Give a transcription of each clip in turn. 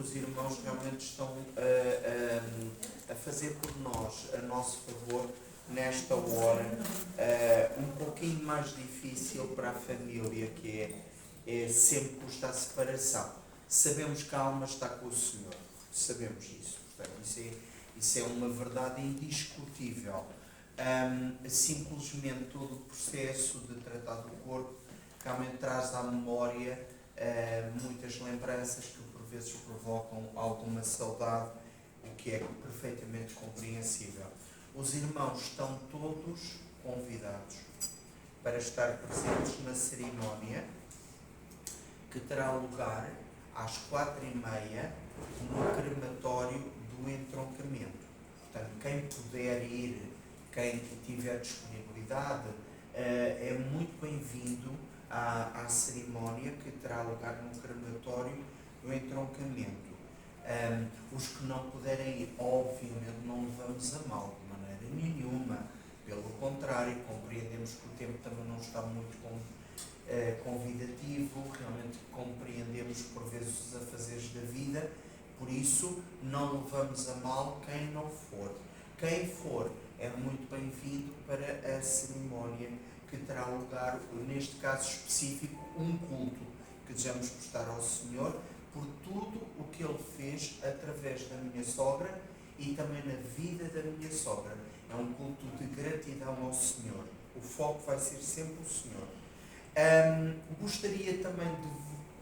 os irmãos realmente estão a fazer por nós, a nosso favor, nesta hora, um pouquinho mais difícil para a família, que é sempre custa a separação. Sabemos que a alma está com o Senhor, sabemos isso, portanto, isso é uma verdade indiscutível. Simplesmente todo o processo de tratar do corpo realmente traz à memória muitas lembranças que por vezes provocam alguma saudade, o que é perfeitamente compreensível. Os irmãos estão todos convidados para estar presentes na cerimónia que terá lugar às 4h30 no crematório do entroncamento. Portanto, quem puder ir, quem tiver disponibilidade, é muito bem-vindo à cerimónia que terá lugar no crematório do entroncamento. Os que não puderem ir, obviamente, não levamos a mal, de maneira nenhuma. Pelo contrário, compreendemos que o tempo também não está muito convidativo, realmente compreendemos por vezes os afazeres da vida, por isso não levamos a mal quem não for. Quem for é muito bem-vindo para a cerimónia que terá lugar, neste caso específico, um culto que desejamos prestar ao Senhor por tudo o que Ele fez através da minha sogra e também na vida da minha sogra. É um culto de gratidão ao Senhor. O foco vai ser sempre o Senhor. Gostaria também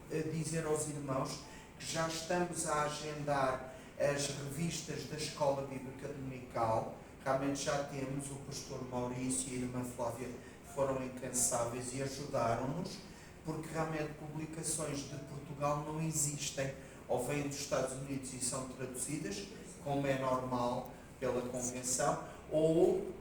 de dizer aos irmãos que já estamos a agendar as revistas da Escola Bíblica Dominical. Realmente já temos, o pastor Maurício e a irmã Flávia foram incansáveis e ajudaram-nos, porque realmente publicações de Portugal não existem, ou vêm dos Estados Unidos e são traduzidas, como é normal pela convenção, ou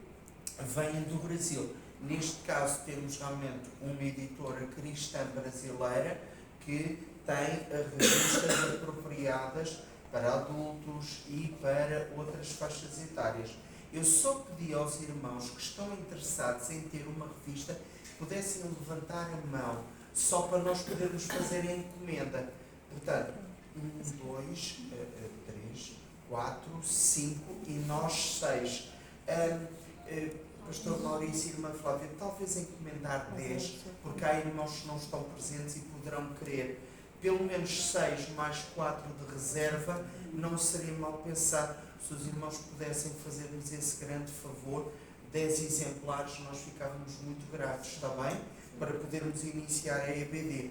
vêm do Brasil. Neste caso temos realmente uma editora cristã brasileira que tem revistas apropriadas para adultos e para outras faixas etárias. Eu só pedi aos irmãos que estão interessados em ter uma revista, pudessem levantar a mão, só para nós podermos fazer a encomenda. Portanto, 1, 2, 3, 4, 5 e nós 6. Pastor Maurício e irmã Flávia, talvez encomendar 10, porque há irmãos que não estão presentes e poderão querer pelo menos 6 mais 4 de reserva. Não seria mal pensado se os irmãos pudessem fazer-nos esse grande favor, 10 exemplares, nós ficávamos muito gratos, está bem? Para podermos iniciar a EBD.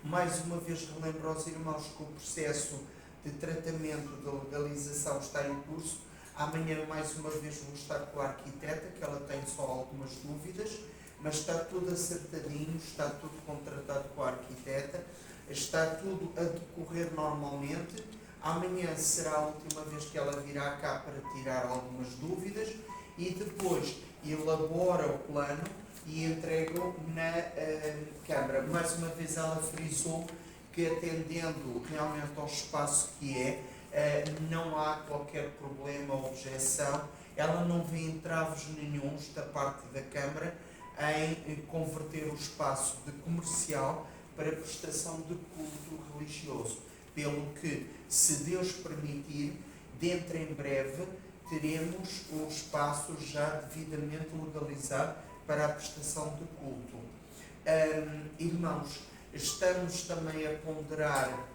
Mais uma vez relembro aos irmãos que o processo de tratamento da legalização está em curso. Amanhã, mais uma vez, vou estar com a arquiteta, que ela tem só algumas dúvidas, mas está tudo acertadinho, está tudo contratado com a arquiteta, está tudo a decorrer normalmente. Amanhã será a última vez que ela virá cá para tirar algumas dúvidas e depois elabora o plano e entrega-o na Câmara. Mais uma vez ela frisou que, atendendo realmente ao espaço que não há qualquer problema ou objeção. Ela não vê entraves nenhuns da parte da Câmara em converter o espaço de comercial para prestação de culto religioso. Pelo que, se Deus permitir, dentro em breve teremos um espaço já devidamente legalizado para a prestação de culto. Irmãos, estamos também a ponderar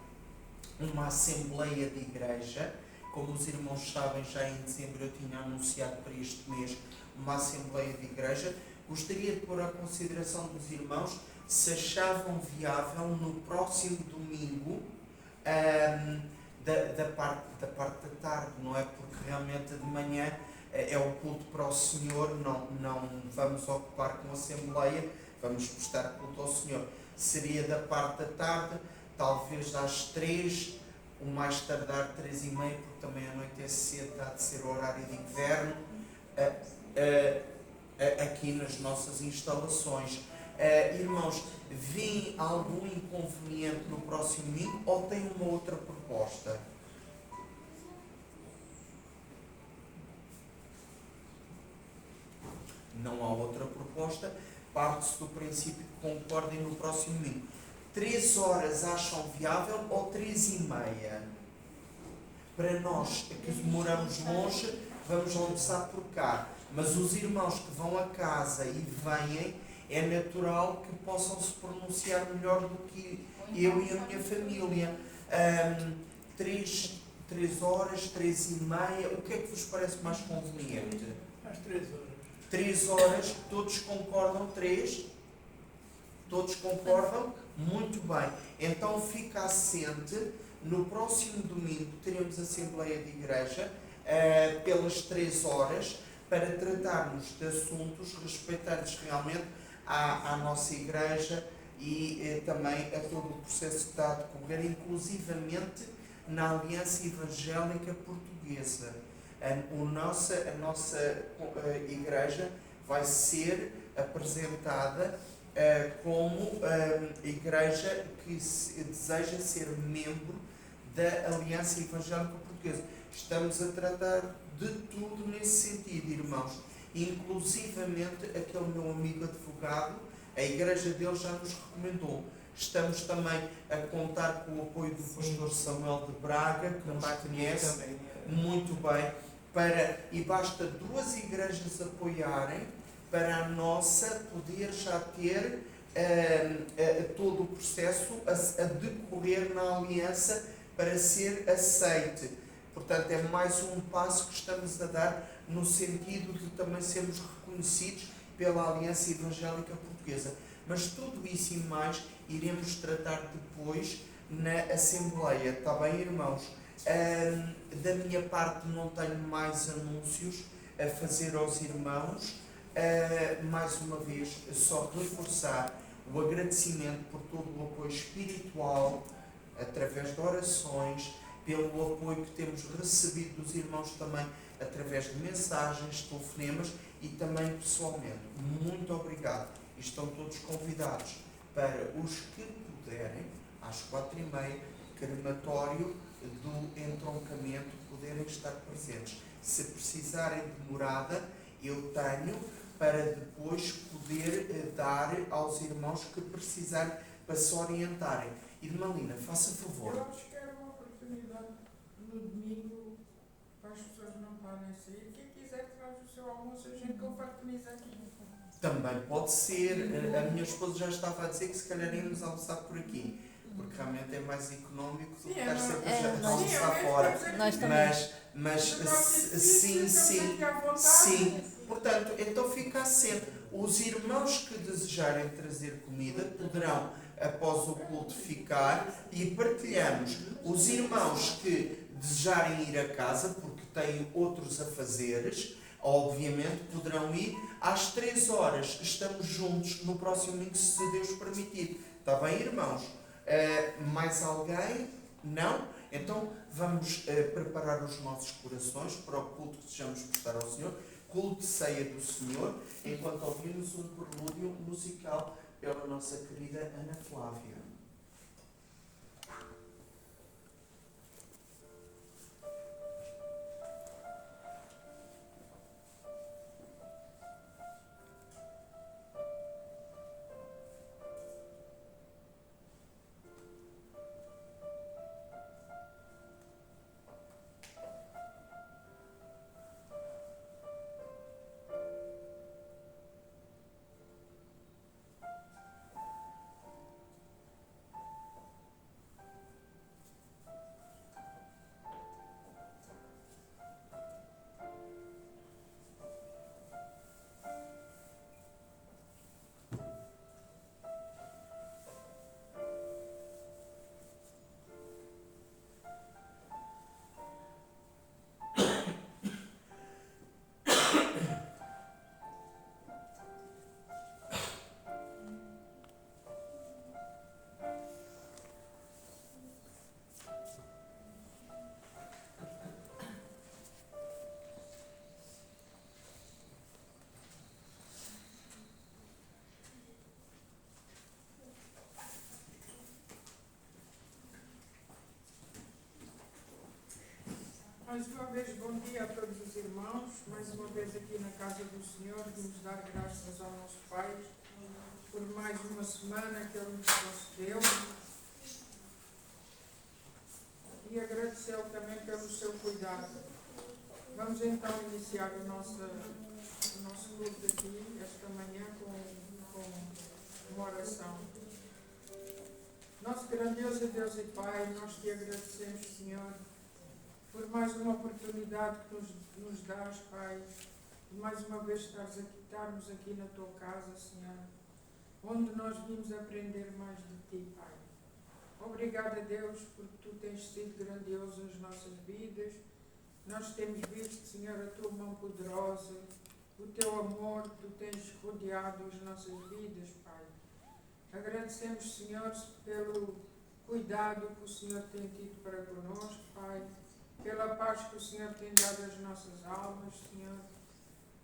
uma assembleia de igreja. Como os irmãos sabem, já em dezembro eu tinha anunciado para este mês uma assembleia de igreja. Gostaria de pôr à consideração dos irmãos se achavam viável no próximo domingo, da parte da tarde, não é? Porque realmente de manhã é o culto para o Senhor, não vamos ocupar com a assembleia, vamos prestar culto ao Senhor. Seria da parte da tarde, talvez às 3, o mais tardar 3h30, porque também a noite é cedo, há de ser o horário de inverno, aqui nas nossas instalações. Irmãos, vêem algum inconveniente no próximo domingo ou têm uma outra proposta? Não há outra proposta, parte-se do princípio que concordem no próximo domingo. 3 horas acham viável ou 3h30? Para nós que moramos longe, vamos almoçar por cá. Mas os irmãos que vão a casa e vêm, é natural que possam se pronunciar melhor do que eu e a minha família. 3 horas, 3h30, o que é que vos parece mais conveniente? Às 3 horas. 3 horas, todos concordam? 3? Todos concordam? Muito bem. Então fica assente, no próximo domingo teremos Assembleia de Igreja, pelas 3 horas, para tratarmos de assuntos respeitantes realmente à nossa Igreja e também a todo o processo que está a decorrer, inclusivamente na Aliança Evangélica Portuguesa. A nossa Igreja vai ser apresentada como Igreja que deseja ser membro da Aliança Evangélica Portuguesa. Estamos a tratar de tudo nesse sentido, irmãos. Inclusivamente aquele meu amigo advogado, a igreja dele já nos recomendou. Estamos também a contar com o apoio do pastor Samuel de Braga, que nos conhece muito bem, e basta 2 igrejas apoiarem para a nossa poder já ter todo o processo a decorrer na aliança para ser aceite. Portanto, é mais um passo que estamos a dar no sentido de também sermos reconhecidos pela Aliança Evangélica Portuguesa. Mas tudo isso e mais iremos tratar depois na Assembleia. Está bem, irmãos? Da minha parte não tenho mais anúncios a fazer aos irmãos. Mais uma vez, só reforçar o agradecimento por todo o apoio espiritual, através de orações, pelo apoio que temos recebido dos irmãos também, através de mensagens, telefonemas e também pessoalmente. Muito obrigado. E estão todos convidados para os que puderem, às 4h30, crematório do entroncamento, poderem estar presentes. Se precisarem de morada, eu tenho para depois poder dar aos irmãos que precisarem para se orientarem. Irmã Lina, faça favor. Eu acho que era uma oportunidade no domingo para as pessoas não podem sair. Quem quiser traz o seu almoço, a gente confraterniza aqui. Também pode ser. A minha esposa já estava a dizer que se calhar íamos almoçar por aqui, porque realmente é mais económico do que estar sempre a almoçar fora. Mas sim. Portanto, então fica assim. Os irmãos que desejarem trazer comida poderão, após o culto, ficar e partilhamos. Os irmãos que desejarem ir a casa, porque têm outros afazeres, obviamente poderão ir. Às 3 horas estamos juntos no próximo domingo, se Deus permitir. Está bem, irmãos? Mais alguém? Não? Então vamos preparar os nossos corações para o culto que desejamos prestar ao Senhor, culto de ceia do Senhor, enquanto ouvimos um prelúdio musical pela nossa querida Ana Flávia. Mais uma vez, bom dia a todos os irmãos. Mais uma vez aqui na casa do Senhor, vamos dar graças ao nosso Pai por mais uma semana que Ele nos concedeu. E agradecer agradecê-lo também pelo seu cuidado. Vamos então iniciar o nosso culto aqui, esta manhã, com uma oração. Nosso grandioso Deus e Pai, nós te agradecemos, Senhor, por mais uma oportunidade que nos dás, Pai, de mais uma vez estarmos aqui na tua casa, Senhor, onde nós vimos aprender mais de ti, Pai. Obrigada, Deus, porque tu tens sido grandioso nas nossas vidas. Nós temos visto, Senhor, a tua mão poderosa, o teu amor que tu tens rodeado as nossas vidas, Pai. Agradecemos, Senhor, pelo cuidado que o Senhor tem tido para conosco, Pai, pela paz que o Senhor tem dado às nossas almas, Senhor,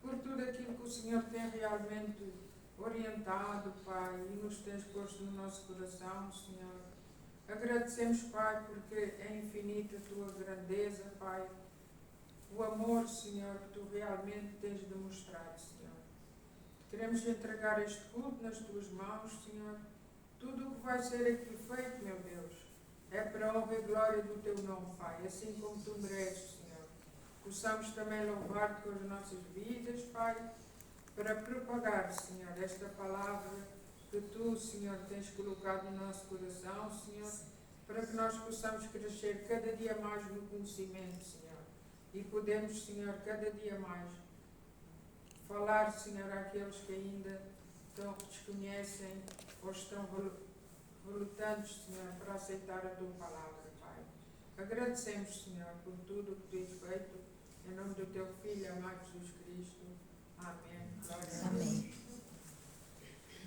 por tudo aquilo que o Senhor tem realmente orientado, Pai, e nos tens posto no nosso coração, Senhor. Agradecemos, Pai, porque é infinita a tua grandeza, Pai, o amor, Senhor, que tu realmente tens demonstrado, Senhor. Queremos entregar este culto nas tuas mãos, Senhor. Tudo o que vai ser aqui feito, meu Deus, é para a honra e glória do teu nome, Pai, assim como tu mereces, Senhor. Possamos também louvar-te com as nossas vidas, Pai, para propagar, Senhor, esta palavra que tu, Senhor, tens colocado no nosso coração, Senhor, para que nós possamos crescer cada dia mais no conhecimento, Senhor, e podemos, Senhor, cada dia mais falar, Senhor, àqueles que ainda desconhecem ou estão relutantes, Senhor, para aceitar a tua palavra, Pai. Agradecemos, Senhor, por tudo o que tens feito, em nome do teu Filho, amado Jesus Cristo. Amém. Glória a Deus. Amém.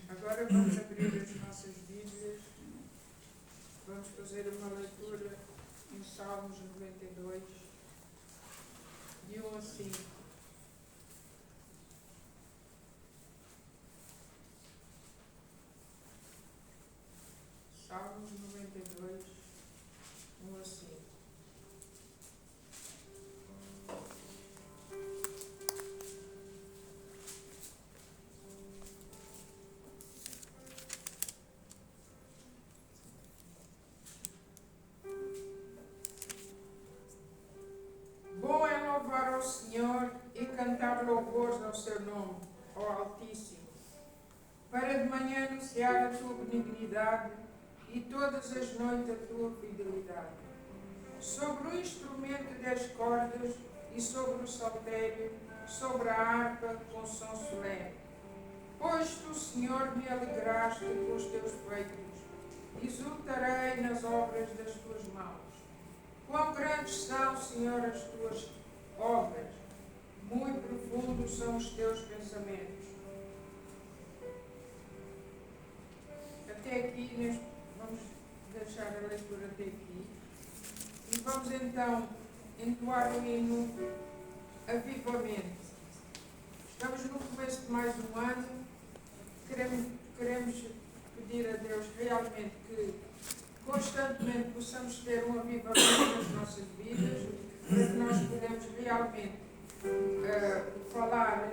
Agora vamos abrir as nossas Bíblias. Vamos fazer uma leitura em Salmos 92, de 1 a 5. Salmos 92, 1 a 5. Bom é louvar ao Senhor e cantar louvores ao seu nome, ó Altíssimo, para de manhã anunciar a tua benignidade e todas as noites a tua fidelidade. Sobre o instrumento das cordas e sobre o saltério, sobre a harpa com som solene. Pois tu, Senhor, me alegraste com os teus feitos, exultarei nas obras das tuas mãos. Quão grandes são, Senhor, as tuas obras, muito profundos são os teus pensamentos. Até aqui, vamos deixar a leitura até aqui. E vamos então entoar o hino Avivamento. Estamos no começo de mais um ano. Queremos pedir a Deus realmente que constantemente possamos ter um avivamento nas nossas vidas, para que nós podemos realmente falar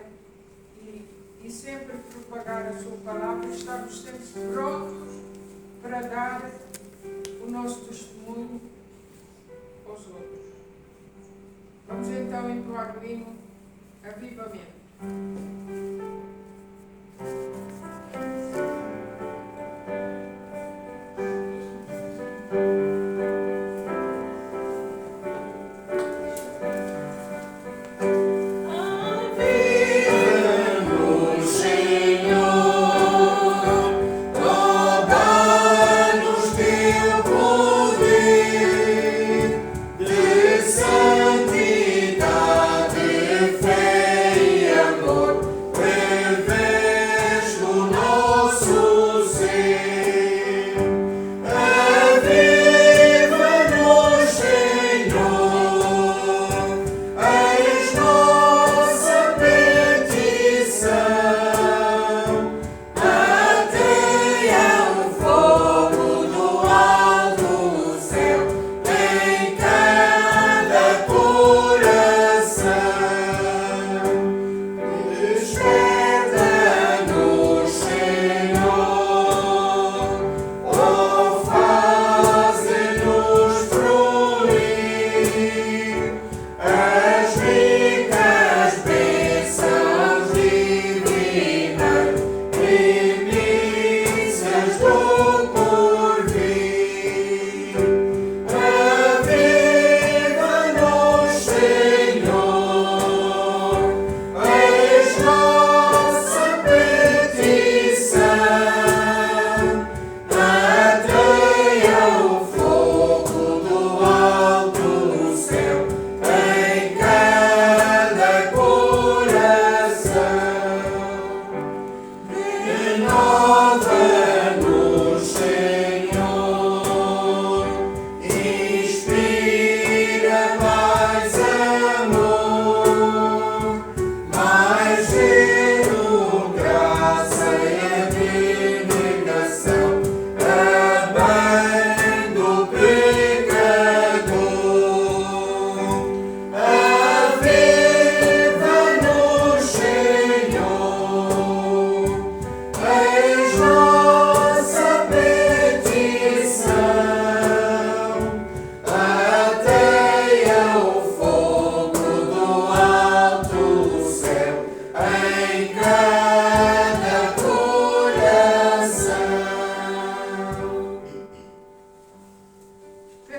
e sempre propagar a sua palavra, e estarmos sempre prontos para dar o nosso testemunho aos outros. Vamos então entoar o hino Avivamento. Santidade, fé e amor.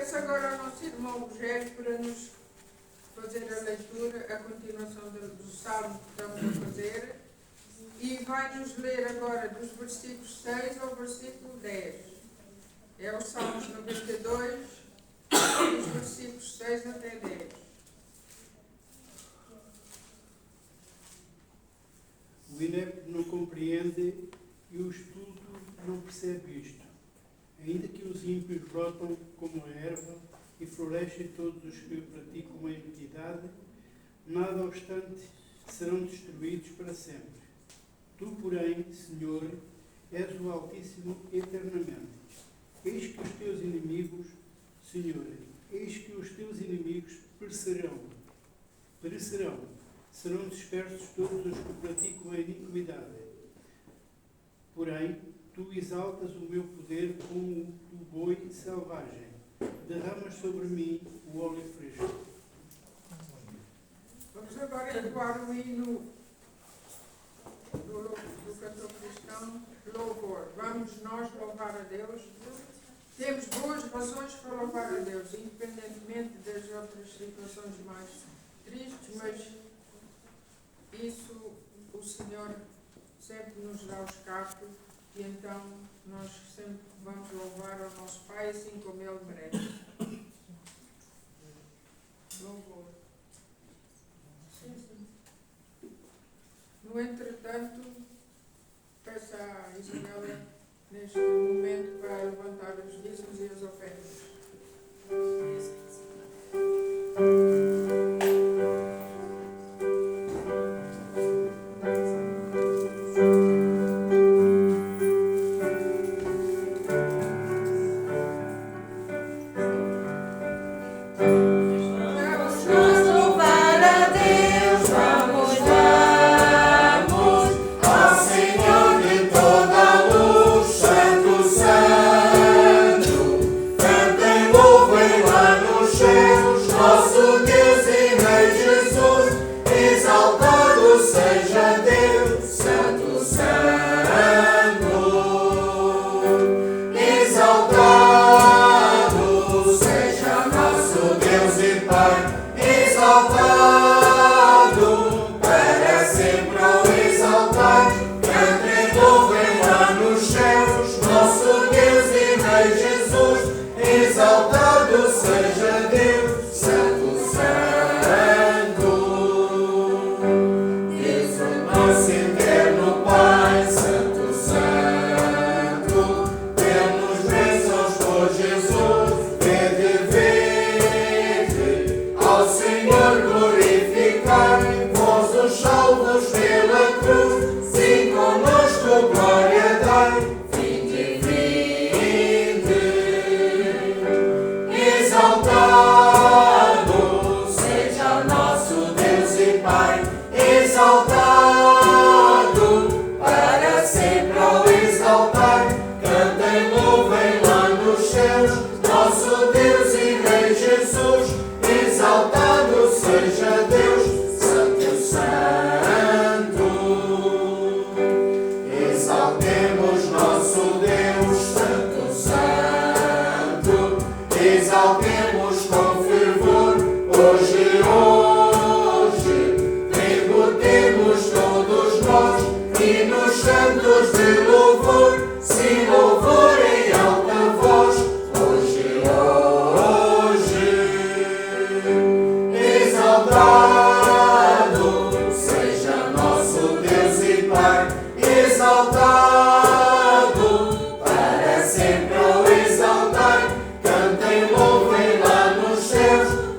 Peço agora ao nosso irmão Rogério para nos fazer a leitura, a continuação do salmo que estamos a fazer, e vai nos ler agora dos versículos 6 ao versículo 10. É o Salmos 92, dos versículos 6 até 10. O inepto não compreende e o estúpido não percebe isto. Ainda que os ímpios brotam como a erva e florescem todos os que praticam a iniquidade, nada obstante serão destruídos para sempre. Tu, porém, Senhor, és o Altíssimo eternamente. Eis que os teus inimigos, Senhor, eis que os teus inimigos perecerão. Serão dispersos todos os que praticam a iniquidade. Porém, tu exaltas o meu poder como o boi selvagem. Derramas sobre mim o óleo fresco. Vamos agora entoar o hino do cantor cristão, louvor. Vamos nós louvar a Deus. Temos boas razões para louvar a Deus, independentemente das outras situações mais tristes, mas isso o Senhor sempre nos dá o escape e então nós sempre vamos louvar ao nosso Pai assim como Ele merece. Louvor. No entretanto, peço à Isabela neste momento para levantar os dízimos e as ofertas.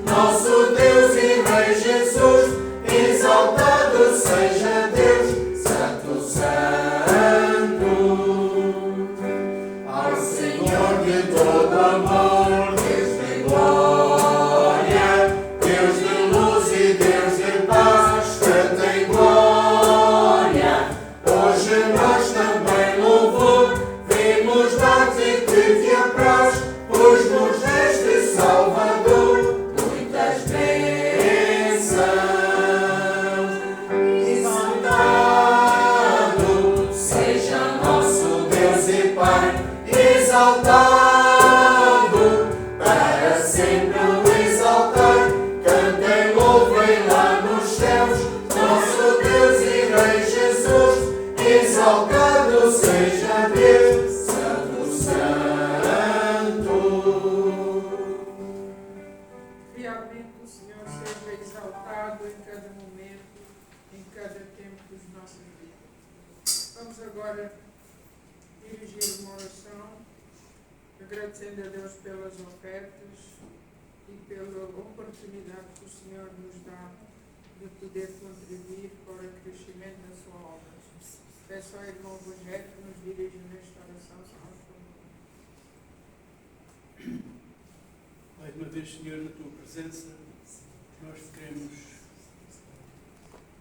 Nosso Deus sempre o exaltai. Cantem, louvem lá nos céus, nosso Deus e Rei Jesus. Exaltado seja Deus, Santo, Santo. Realmente o Senhor seja exaltado em cada momento, em cada tempo dos nossos dias. Vamos agora dirigir uma oração, agradecendo a Deus pelas ofertas e pela oportunidade que o Senhor nos dá de poder contribuir para o crescimento da sua obra. Peço ao irmão Rogério que nos dirija nesta oração, se faz favor. Mais uma vez, Senhor, na tua presença, nós te queremos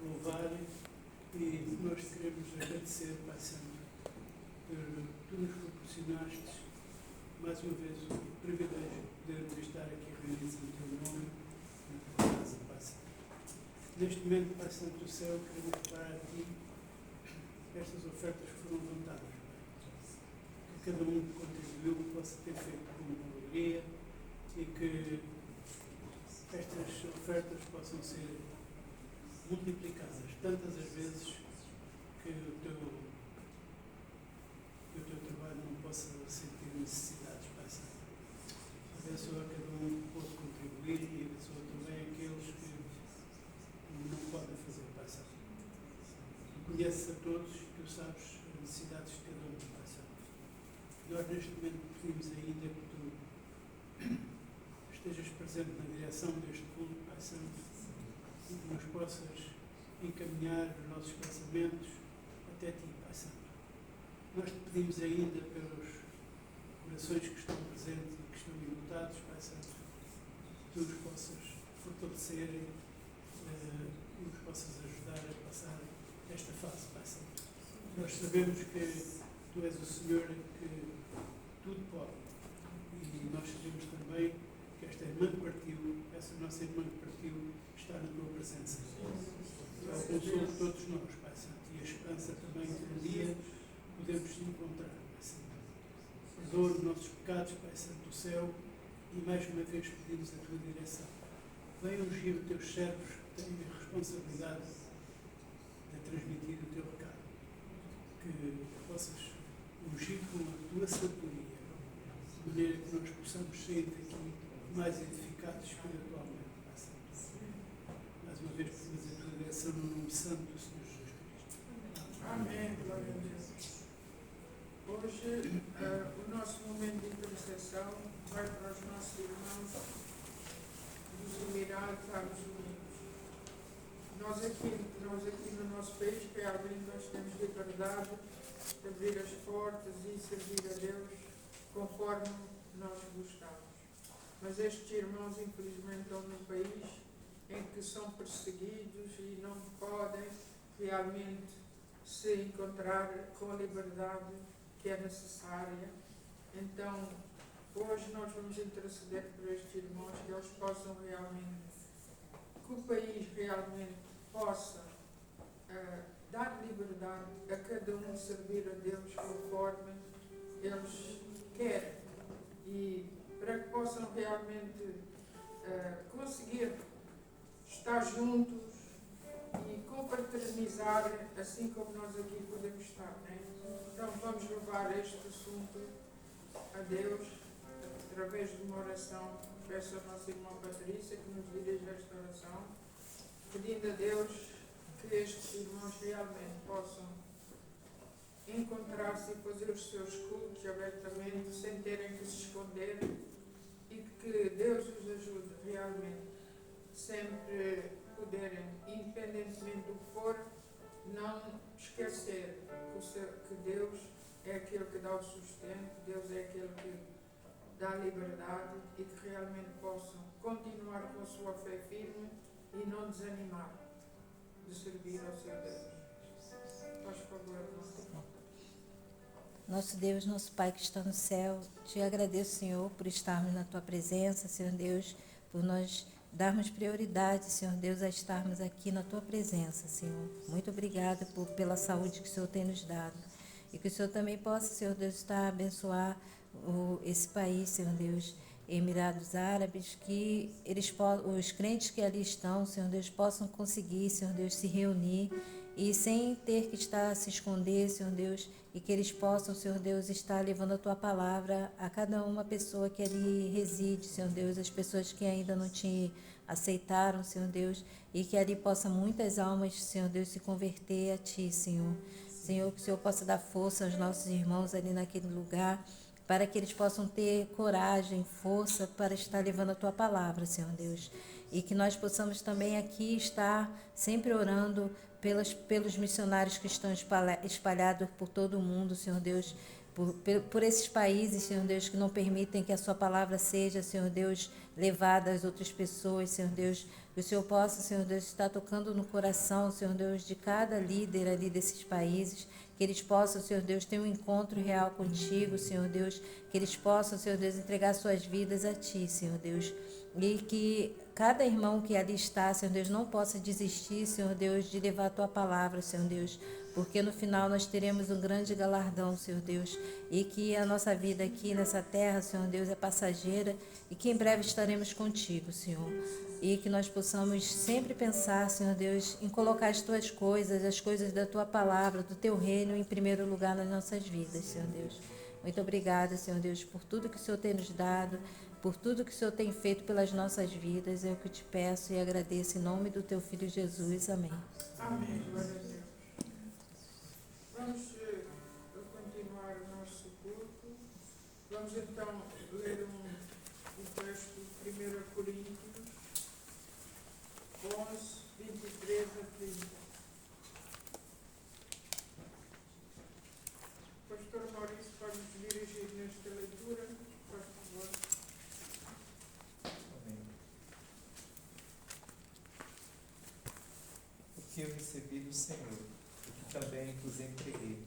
louvar e nós te queremos agradecer, Pai Santo, por tu nos proporcionaste mais uma vez o privilégio de podermos estar aqui reunidos em teu nome, na tua casa, Pai Santo. Neste momento, Pai Santo do céu, queremos declarar a ti estas ofertas que foram levantadas, que cada um que contribuiu possa ter feito com alegria e que estas ofertas possam ser multiplicadas tantas as vezes que o teu trabalho não possa sentir necessidades, Pai Santo. Abençoa cada um que pode contribuir e abençoa também aqueles que não podem fazer, Pai Santo. Conheces a todos e tu sabes as necessidades de cada um, Pai Santo. Nós neste momento pedimos ainda que tu estejas presente na direção deste culto, Pai Santo, e que nos possas encaminhar os nossos pensamentos até ti, Pai Santo. Nós te pedimos ainda pelos corações que estão presentes e que estão enlutados, Pai Santo, que tu os possas fortalecer e nos possas ajudar a passar esta fase, Pai Santo. Nós sabemos que tu és o Senhor que tudo pode e nós sabemos também que esta irmã que partiu, essa nossa irmã que partiu, está na tua presença. Abençoa todos nós, Pai Santo, e a esperança também que um dia podemos nos encontrar, Pai Santo. Perdoa os nossos pecados, Pai Santo do céu, e mais uma vez pedimos a tua direção. Venha ungir os teus servos que têm a responsabilidade de transmitir o teu recado. Que possas ungir com a tua sabedoria, de maneira que nós possamos sair daqui mais edificados espiritualmente, Pai Santo. Mais uma vez pedimos a tua direção no nome santo do Senhor Jesus Cristo. Amém. Glória a Deus. Hoje, o nosso momento de intercessão vai para os nossos irmãos dos Emirados Árabes Unidos. Nós aqui no nosso país, realmente, nós temos liberdade de abrir as portas e servir a Deus conforme nós gostamos. Mas estes irmãos, infelizmente, estão num país em que são perseguidos e não podem realmente se encontrar com a liberdade que é necessária. Então, hoje nós vamos interceder por estes irmãos, que eles possam realmente, que o país realmente possa dar liberdade a cada um servir a Deus conforme eles querem. E para que possam realmente conseguir estar juntos e confraternizar, assim como nós aqui podemos estar, né? Então vamos levar este assunto a Deus através de uma oração. Peço à nossa irmã Patrícia que nos dirija esta oração, pedindo a Deus que estes irmãos realmente possam encontrar-se e fazer os seus cultos abertamente, sem terem que se esconder, e que Deus os ajude realmente, sempre poderem, independentemente do que for, não esquecer que Deus é aquele que dá o sustento, Deus é aquele que dá a liberdade, e que realmente possam continuar com a sua fé firme e não desanimar de servir ao seu Deus. Faz favor, irmão. Nosso Deus, nosso Pai que está no céu, te agradeço, Senhor, por estarmos na tua presença, Senhor Deus, por nós darmos prioridade, Senhor Deus, a estarmos aqui na tua presença, Senhor. Muito obrigada pela saúde que o Senhor tem nos dado. E que o Senhor também possa, Senhor Deus, estar a abençoar esse país, Senhor Deus, Emirados Árabes, que os crentes que ali estão, Senhor Deus, possam conseguir, Senhor Deus, se reunir e sem ter que estar a se esconder, Senhor Deus, e que eles possam, Senhor Deus, estar levando a Tua palavra a cada uma pessoa que ali reside, Senhor Deus, as pessoas que ainda não te aceitaram, Senhor Deus, e que ali possam muitas almas, Senhor Deus, se converter a Ti, Senhor. Senhor, que o Senhor possa dar força aos nossos irmãos ali naquele lugar, para que eles possam ter coragem, força para estar levando a Tua palavra, Senhor Deus. E que nós possamos também aqui estar sempre orando pelos missionários que estão espalhados por todo o mundo, Senhor Deus, por esses países, Senhor Deus, que não permitem que a Sua palavra seja, Senhor Deus, levada às outras pessoas, Senhor Deus. Que o Senhor possa, Senhor Deus, estar tocando no coração, Senhor Deus, de cada líder ali desses países, que eles possam, Senhor Deus, ter um encontro real contigo, Senhor Deus, que eles possam, Senhor Deus, entregar suas vidas a Ti, Senhor Deus, e que cada irmão que ali está, Senhor Deus, não possa desistir, Senhor Deus, de levar a Tua palavra, Senhor Deus, porque no final nós teremos um grande galardão, Senhor Deus, e que a nossa vida aqui nessa terra, Senhor Deus, é passageira e que em breve estaremos contigo, Senhor. E que nós possamos sempre pensar, Senhor Deus, em colocar as Tuas coisas, as coisas da Tua palavra, do Teu reino em primeiro lugar nas nossas vidas, Senhor Deus. Muito obrigada, Senhor Deus, por tudo que o Senhor tem nos dado, por tudo que o Senhor tem feito pelas nossas vidas. É o que eu te peço e agradeço em nome do Teu Filho Jesus. Amém. Amém. Glória a Deus. Vamos continuar o nosso culto. Vamos então ler um texto de 1 Coríntios 11, 23 a 30. Pastor Maurício, pode nos dirigir nesta leitura, por favor. Amém. Porque eu recebi do Senhor, o que também vos entreguei.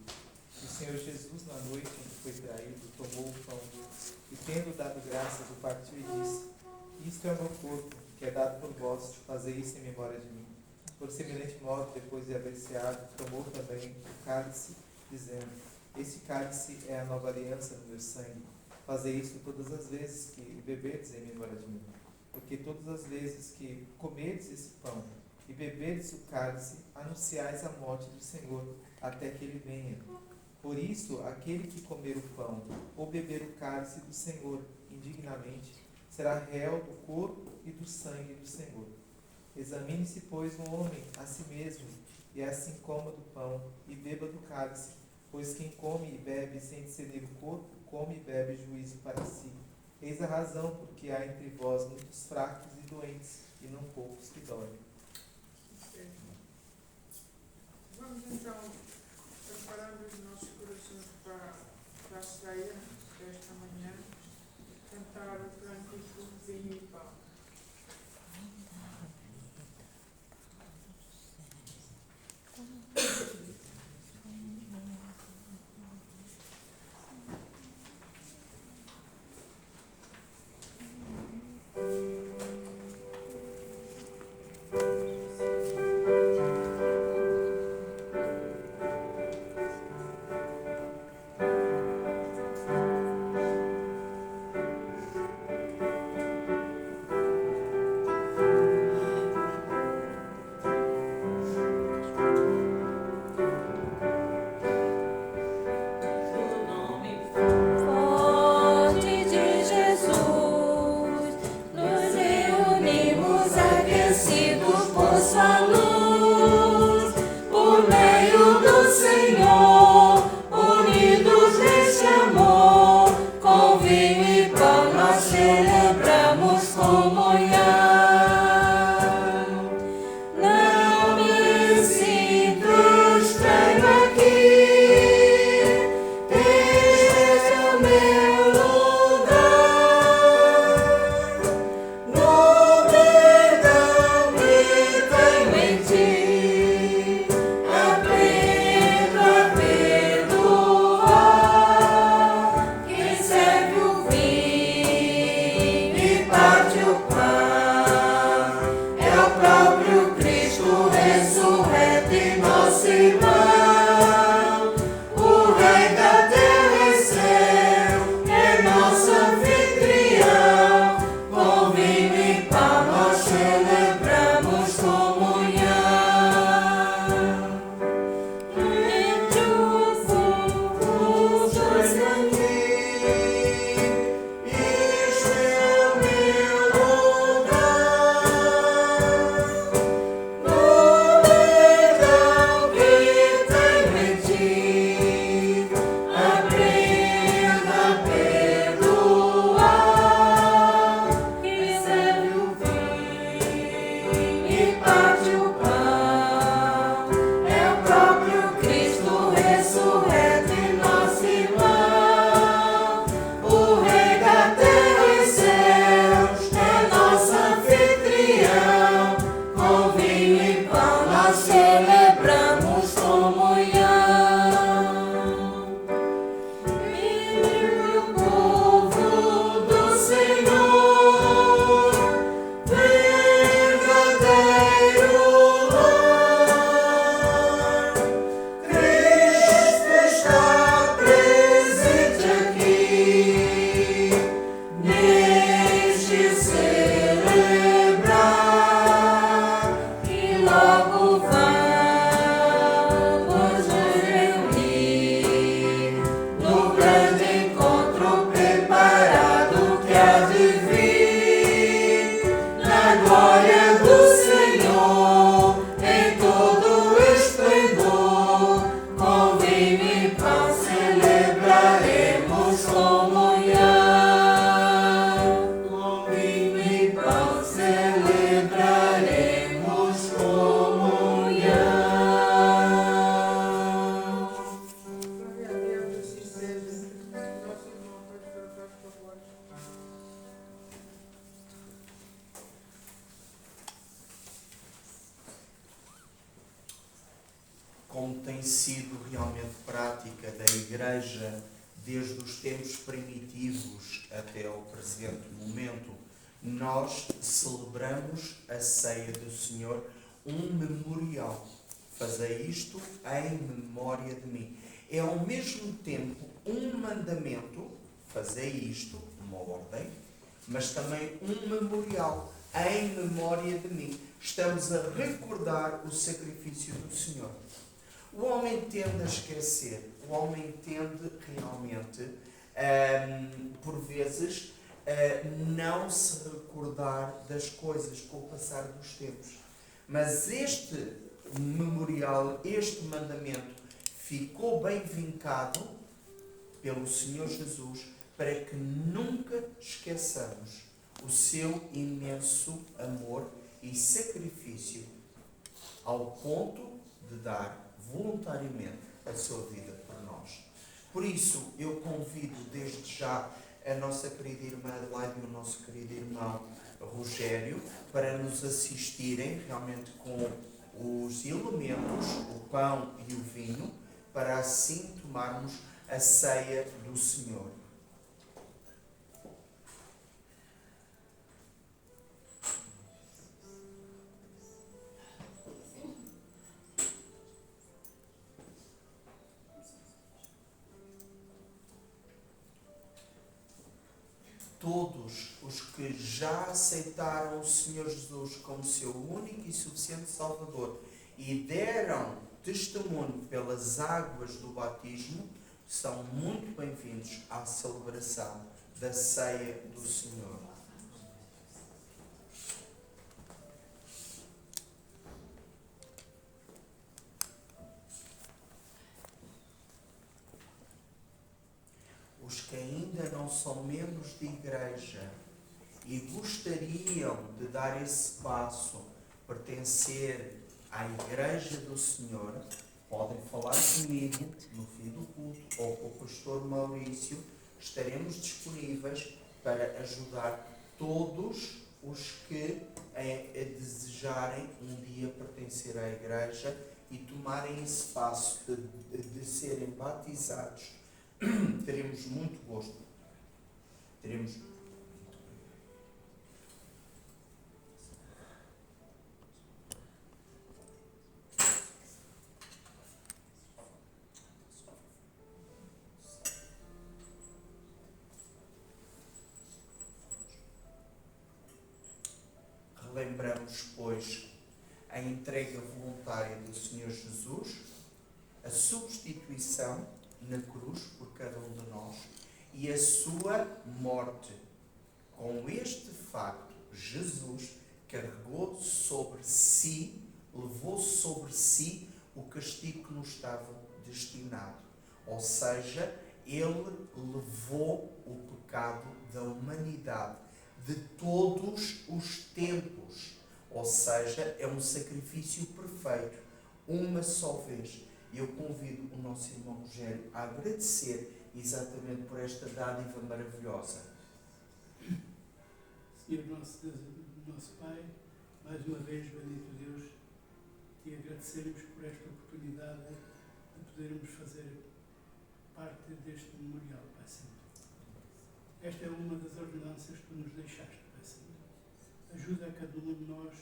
O Senhor Jesus, na noite em que foi traído, tomou o pão e, tendo dado graças, o partiu e disse: Isto é o meu corpo, que é dado por vós, fazei isso em memória de mim. Por semelhante modo, depois de haver ceado, tomou também o cálice, dizendo: Este cálice é a nova aliança no meu sangue. Fazei isso todas as vezes que o beberdes em memória de mim. Porque todas as vezes que comerdes esse pão e beberdes o cálice, anunciais a morte do Senhor, até que ele venha. Por isso, aquele que comer o pão ou beber o cálice do Senhor indignamente, será réu do corpo e do sangue do Senhor. Examine-se, pois, o homem a si mesmo, e assim coma do pão e beba do cálice, pois quem come e bebe sem discernir o corpo, come e bebe juízo para si. Eis a razão porque há entre vós muitos fracos e doentes, e não poucos que dormem. Vamos então preparando os nossos corações para a ceia desta manhã, cantar o cântico Vinho e Pão. Como tem sido realmente prática da Igreja desde os tempos primitivos até ao presente momento, nós celebramos a ceia do Senhor, um memorial. Fazei isto em memória de mim. É ao mesmo tempo um mandamento, fazei isto, uma ordem, mas também um memorial em memória de mim. Estamos a recordar o sacrifício do Senhor. O homem tende a esquecer, o homem tende realmente, por vezes, não se recordar das coisas com o passar dos tempos. Mas este memorial, este mandamento, ficou bem vincado pelo Senhor Jesus para que nunca esqueçamos o seu imenso amor e sacrifício ao ponto de dar voluntariamente a sua vida por nós. Por isso, eu convido desde já a nossa querida irmã Adelaide e o nosso querido irmão Rogério para nos assistirem realmente com os elementos, o pão e o vinho, para assim tomarmos a ceia do Senhor. Todos os que já aceitaram o Senhor Jesus como seu único e suficiente Salvador e deram testemunho pelas águas do batismo, são muito bem-vindos à celebração da ceia do Senhor. Os que ainda não são membros de igreja e gostariam de dar esse passo, pertencer à Igreja do Senhor, podem falar comigo no fim do culto ou com o pastor Maurício. Estaremos disponíveis para ajudar todos os que desejarem um dia pertencer à Igreja e tomarem esse passo de serem batizados. Teremos muito gosto. Teremos. Relembramos, pois, a entrega voluntária do Senhor Jesus, a substituição na cruz por cada um de nós e a sua morte. Com este facto, Jesus carregou sobre si, levou sobre si o castigo que nos estava destinado. Ou seja, ele levou o pecado da humanidade de todos os tempos. Ou seja, é um sacrifício perfeito, uma só vez. E eu convido o nosso irmão Rogério a agradecer exatamente por esta dádiva maravilhosa. Senhor nosso Deus, nosso Pai, mais uma vez, bendito Deus, te agradecermos por esta oportunidade de podermos fazer parte deste memorial, Pai Santo. Esta é uma das ordenanças que tu nos deixaste, Pai Santo. Ajuda a cada um de nós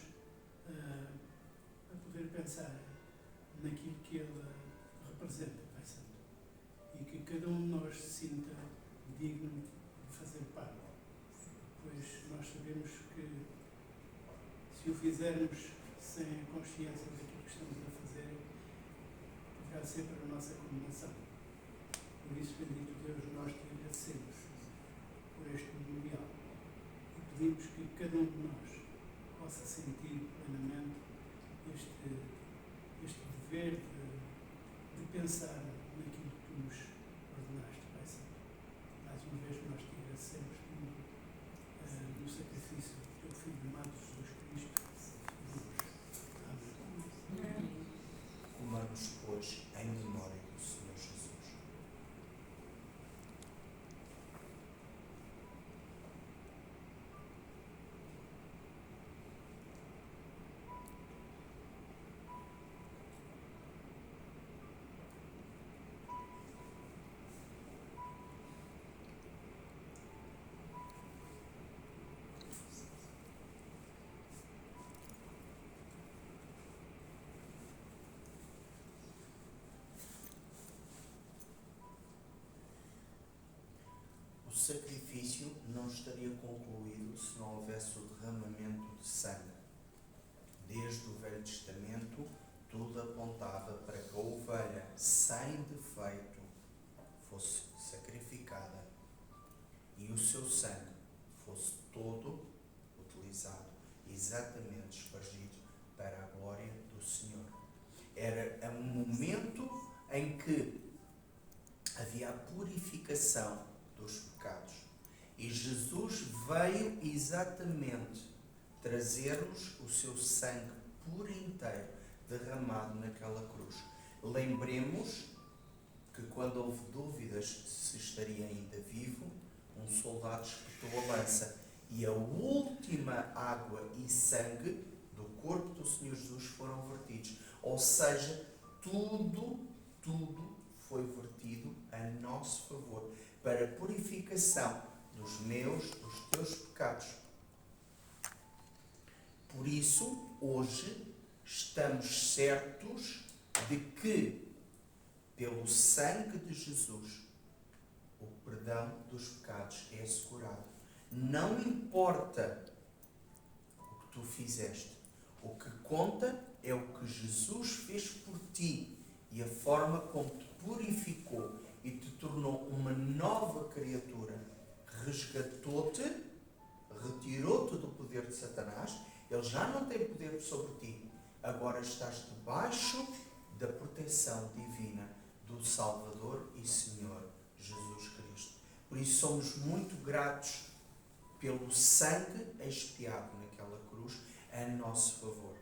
a poder pensar naquilo que ele representa, Pai Santo. E que cada um de nós se sinta digno de fazer parte. Pois nós sabemos que se o fizermos sem a consciência daquilo que estamos a fazer, poderá ser para a nossa condenação. Por isso, bendito Deus, nós te agradecemos por este memorial e pedimos que cada um de nós possa sentir plenamente este dever de pensar naquilo que tu nos ordenaste, Pai Santo. Mais uma vez nós te agradecemos no sacrifício do teu Filho amado Jesus Cristo. Amém. Comamos, pois, em memória do Senhor Jesus. O sacrifício não estaria concluído se não houvesse o derramamento de sangue. Desde o Velho Testamento, tudo apontava para que a ovelha sem defeito fosse sacrificada e o seu sangue fosse todo utilizado, exatamente espargido para a glória do Senhor. Era um momento em que havia a purificação dos pecados. E Jesus veio exatamente trazer-nos o seu sangue por inteiro derramado naquela cruz. Lembremos que quando houve dúvidas se estaria ainda vivo, um soldado espetou a lança e a última água e sangue do corpo do Senhor Jesus foram vertidos. Ou seja, tudo foi vertido a nosso favor, para a purificação dos meus, dos teus pecados. Por isso, hoje, estamos certos de que, pelo sangue de Jesus, o perdão dos pecados é assegurado. Não importa o que tu fizeste. O que conta é o que Jesus fez por ti e a forma como te purificou e te tornou uma nova criatura. Resgatou-te, retirou-te do poder de Satanás. Ele já não tem poder sobre ti. Agora estás debaixo da proteção divina do Salvador e Senhor Jesus Cristo. Por isso somos muito gratos pelo sangue expiado naquela cruz a nosso favor.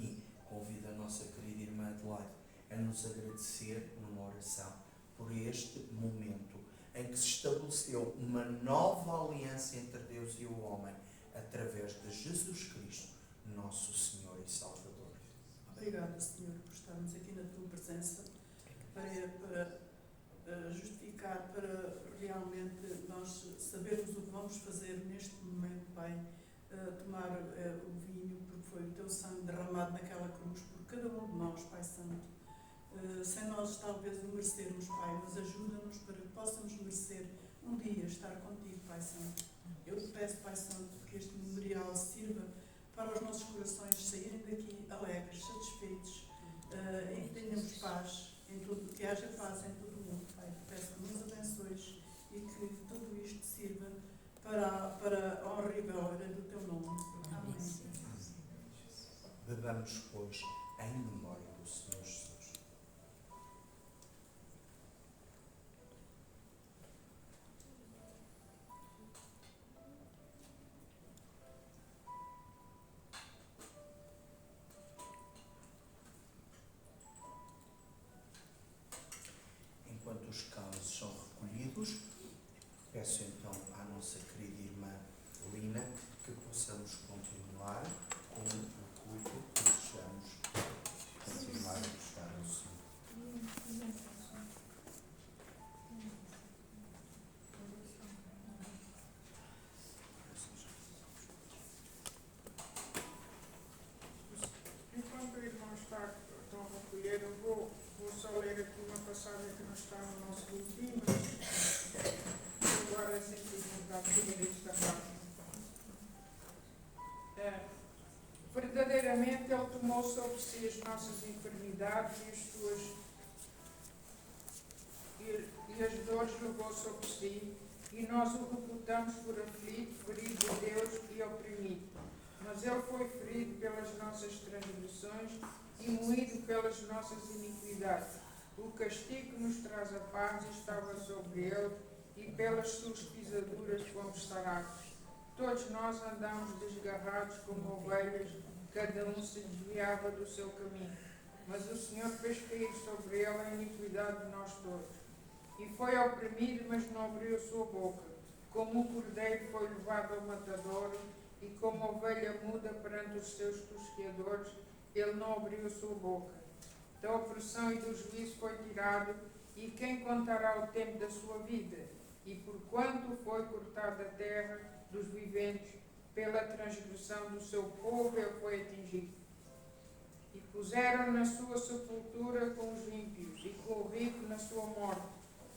E convido a nossa querida irmã Adelaide a nos agradecer numa oração por este momento em que se estabeleceu uma nova aliança entre Deus e o homem através de Jesus Cristo, nosso Senhor e Salvador. Obrigada, Senhor, por estarmos aqui na tua presença para justificar, para realmente nós sabermos o que vamos fazer neste momento, Pai, tomar o vinho, porque foi o teu sangue derramado naquela cruz por cada um de nós, Pai Santo. Sem nós talvez o merecermos, Pai, mas ajuda-nos para que possamos merecer um dia estar contigo, Pai Santo. Eu te peço, Pai Santo, que este memorial sirva para os nossos corações saírem daqui alegres, satisfeitos, e que tenhamos paz em tudo, que haja paz em todo o mundo, Pai. Te peço que nos abençoes e que tudo isto sirva para a honra e glória do teu nome. Amém. Bebamos, pois, em memória do Senhor Jesus. Enquanto os cálices são recolhidos, peço então à nossa querida irmã Lina que possamos continuar com o culto que desejamos continuar a buscar no Senhor. Enquanto o irmão estão a recolher, eu vou só ler aqui uma passagem que não está no nosso boletim, mas agora é sempre importante ler esta parte. Verdadeiramente Ele tomou sobre si as nossas enfermidades e as dores levou sobre si, e nós o reputamos por aflito, ferido de Deus e oprimido. Mas ele foi ferido pelas nossas transgressões e moído pelas nossas iniquidades. O castigo que nos traz a paz estava sobre ele, e pelas suas pisaduras fomos sarados. Todos nós andamos desgarrados como ovelhas, cada um se desviava do seu caminho. Mas o Senhor fez cair sobre ele a iniquidade de nós todos. E foi oprimido, mas não abriu a sua boca. Como o cordeiro foi levado ao matadouro, e como a ovelha muda perante os seus tosqueadores, ele não abriu a sua boca. Da opressão e do juízo foi tirado, e quem contará o tempo da sua vida? E porquanto foi cortado da terra dos viventes, pela transgressão do seu povo ele foi atingido. E puseram na sua sepultura com os ímpios, e com o rico na sua morte,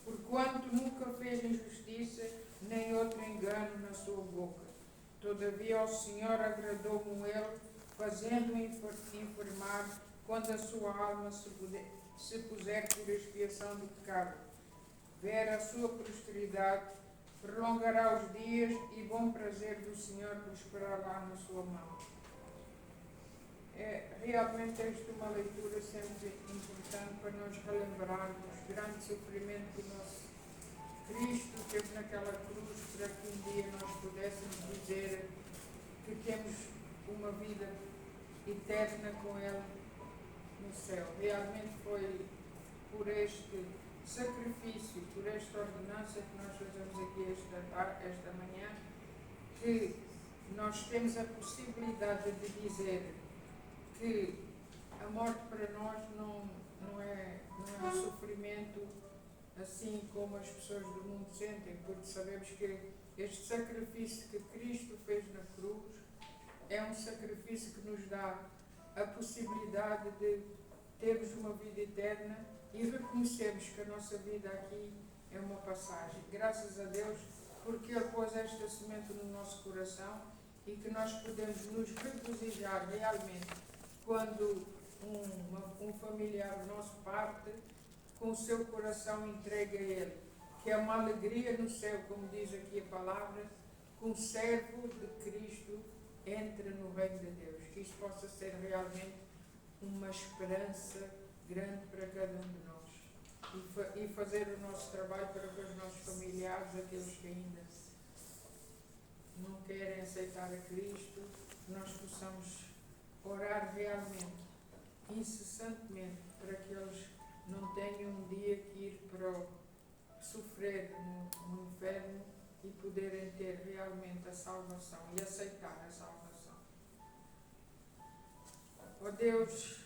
porquanto nunca fez injustiça, nem outro engano na sua boca. Todavia ao Senhor agradou-me ele, fazendo-o enfermar, quando a sua alma se puser por expiação do pecado. Ver a sua prosperidade, prolongará os dias, e bom prazer do Senhor prosperará na sua mão. Realmente esta é uma leitura sempre importante para nós relembrarmos o grande sofrimento que o nosso Cristo teve naquela cruz, para que um dia nós pudéssemos dizer que temos uma vida eterna com Ele no céu. Realmente foi por este sacrifício, por esta ordenança que nós fazemos aqui esta manhã, que nós temos a possibilidade de dizer que a morte para nós não é um sofrimento assim como as pessoas do mundo sentem, porque sabemos que este sacrifício que Cristo fez na cruz é um sacrifício que nos dá a possibilidade de termos uma vida eterna e reconhecermos que a nossa vida aqui é uma passagem. Graças a Deus, porque Ele pôs esta semente no nosso coração e que nós podemos nos regozijar realmente quando um familiar nosso parte com o seu coração entregue a Ele, que é uma alegria no céu, como diz aqui a palavra, que um servo de Cristo entra no reino de Deus. Que isto possa ser realmente uma esperança grande para cada um de nós e fazer o nosso trabalho para que os nossos familiares, aqueles que ainda não querem aceitar a Cristo, nós possamos orar realmente, incessantemente, para que eles não tenham um dia que ir para sofrer no inferno e poderem ter realmente a salvação e aceitar a salvação. Ó Deus,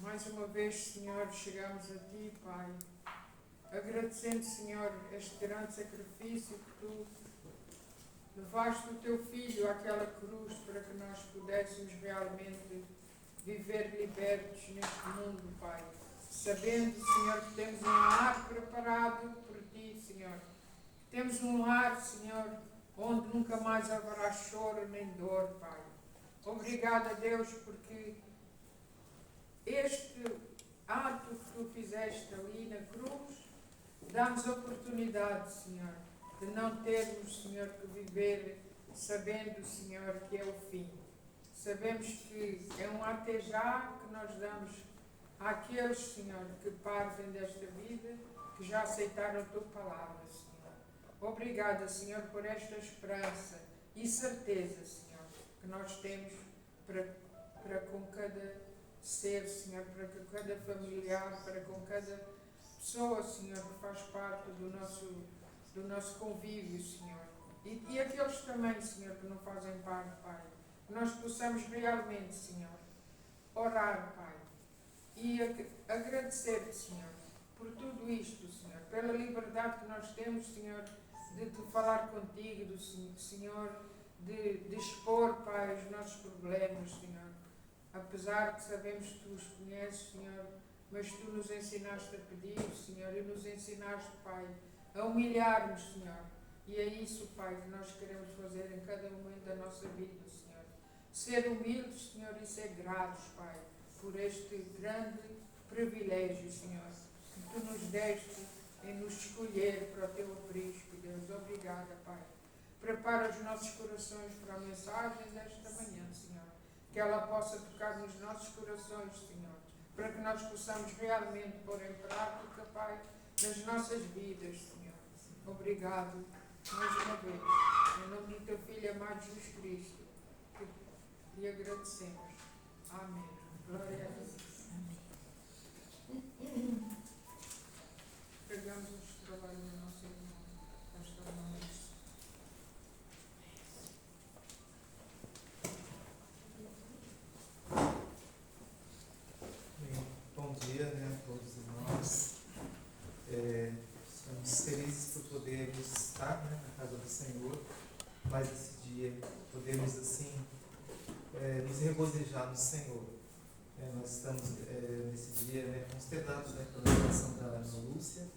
mais uma vez, Senhor, chegamos a Ti, Pai, agradecendo, Senhor, este grande sacrifício que Tu levaste o Teu Filho àquela cruz para que nós pudéssemos realmente viver libertos neste mundo, Pai. Sabendo, Senhor, que temos um lar preparado por Ti, Senhor. Temos um lar, Senhor, onde nunca mais haverá choro nem dor, Pai. Obrigada, Deus, porque este ato que Tu fizeste ali na cruz dá-nos a oportunidade, Senhor, de não termos, Senhor, que viver sabendo, Senhor, que é o fim. Sabemos que é um até já que nós damos àqueles, Senhor, que partem desta vida, que já aceitaram a Tua palavra, Senhor. Obrigada, Senhor, por esta esperança e certeza, Senhor, que nós temos para com cada ser, Senhor, para com cada familiar, para com cada pessoa, Senhor, que faz parte do nosso convívio, Senhor. E aqueles também, Senhor, que não fazem parte, Pai. Que nós possamos realmente, Senhor, orar, Pai, e agradecer-te, Senhor, por tudo isto, Senhor, pela liberdade que nós temos, Senhor, de te falar contigo, do Senhor, de expor, Pai, os nossos problemas, Senhor. Apesar que sabemos que Tu os conheces, Senhor, mas Tu nos ensinaste a pedir, Senhor, e nos ensinaste, Pai, a humilhar-nos, Senhor. E é isso, Pai, que nós queremos fazer em cada momento da nossa vida, Senhor. Ser humildes, Senhor, e ser gratos, Pai, por este grande privilégio, Senhor, que Tu nos deste em nos escolher para o Teu aprisco, Deus. Obrigada, Pai. Prepara os nossos corações para a mensagem desta manhã, Senhor. que ela possa tocar nos nossos corações, Senhor, para que nós possamos realmente pôr em prática, Pai, nas nossas vidas, Senhor. Obrigado, mais uma vez, em nome do Teu Filho amado Jesus Cristo, que lhe agradecemos. Amém. Glória a Deus. Pegamos os trabalhos da nossa irmã, pastor Maurício. Bom dia, né, a todos os irmãos. Estamos felizes por podermos estar, né, na casa do Senhor, mais esse dia, podemos assim nos regozijar no Senhor. Nós estamos nesse dia, né, consternados, né, pela situação da Ana Lúcia,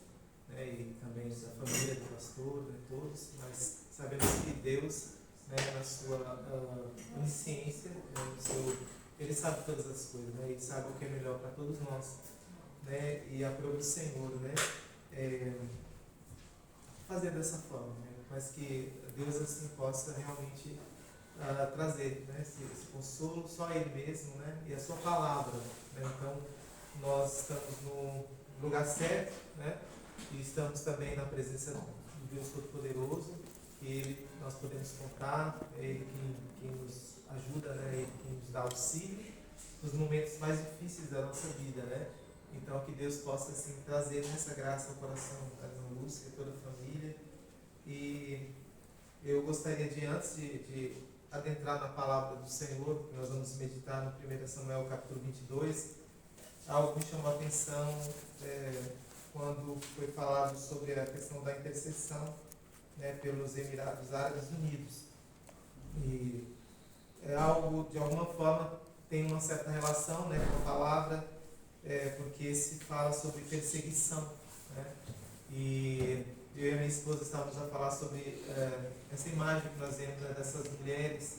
né, e também da família do pastor, né, todos, mas sabemos que Deus, né, na sua onisciência, né, Ele sabe todas as coisas, né, e sabe o que é melhor para todos nós, né, e aprova o Senhor, né, fazer dessa forma, né, mas que Deus assim possa realmente trazer, né, esse consolo, só Ele mesmo, né, e a sua palavra, né. Então nós estamos no lugar certo, né, e estamos também na presença do Deus Todo-Poderoso, que nós podemos contar, é Ele que nos ajuda, né, Ele que nos dá auxílio nos momentos mais difíceis da nossa vida, né. Então que Deus possa assim trazer essa graça ao coração da Ana Lúcia e toda a família. E eu gostaria de, antes de adentrar na palavra do Senhor, que nós vamos meditar no 1 Samuel capítulo 22, algo me chamou a atenção quando foi falado sobre a questão da intercessão, né, pelos Emirados Árabes Unidos. E é algo, de alguma forma, tem uma certa relação, né, com a palavra, porque se fala sobre perseguição, né, e eu e a minha esposa estávamos a falar sobre essa imagem que nós vemos, né, dessas mulheres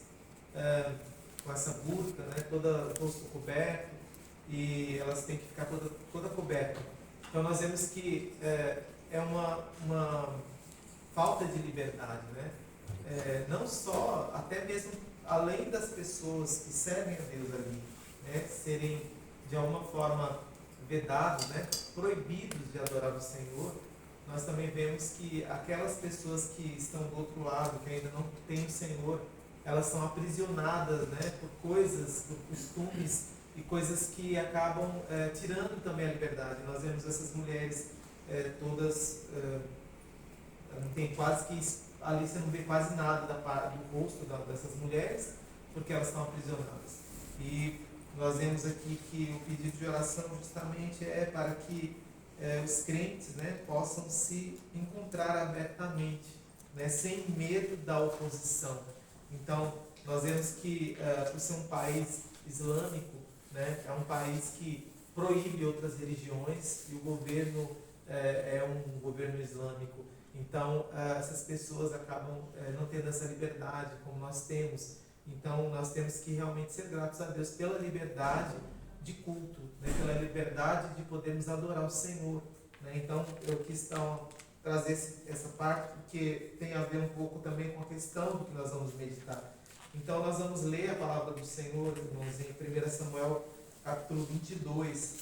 com essa burca, né, toda o rosto coberto, e elas têm que ficar toda coberta. Então nós vemos que é uma falta de liberdade, né? Não só, até mesmo além das pessoas que servem a Deus ali, né, serem de alguma forma vedados, né, proibidos de adorar o Senhor, nós também vemos que aquelas pessoas que estão do outro lado, que ainda não têm o Senhor, elas são aprisionadas, né, por coisas, por costumes e coisas que acabam tirando também a liberdade. Nós vemos essas mulheres todas, não tem quase que, ali você não vê quase nada do rosto dessas mulheres, porque elas estão aprisionadas. E nós vemos aqui que o pedido de oração justamente é para que os crentes, né, possam se encontrar abertamente, né, sem medo da oposição. Então, nós vemos que, por ser um país islâmico, né, é um país que proíbe outras religiões e o governo é um governo islâmico. Então, essas pessoas acabam não tendo essa liberdade como nós temos. Então, nós temos que realmente ser gratos a Deus pela liberdade de culto, né, pela liberdade de podermos adorar o Senhor, né. Então, eu quis trazer essa parte, porque tem a ver um pouco também com a questão do que nós vamos meditar. Então, nós vamos ler a palavra do Senhor, irmãos, em 1 Samuel, capítulo 22,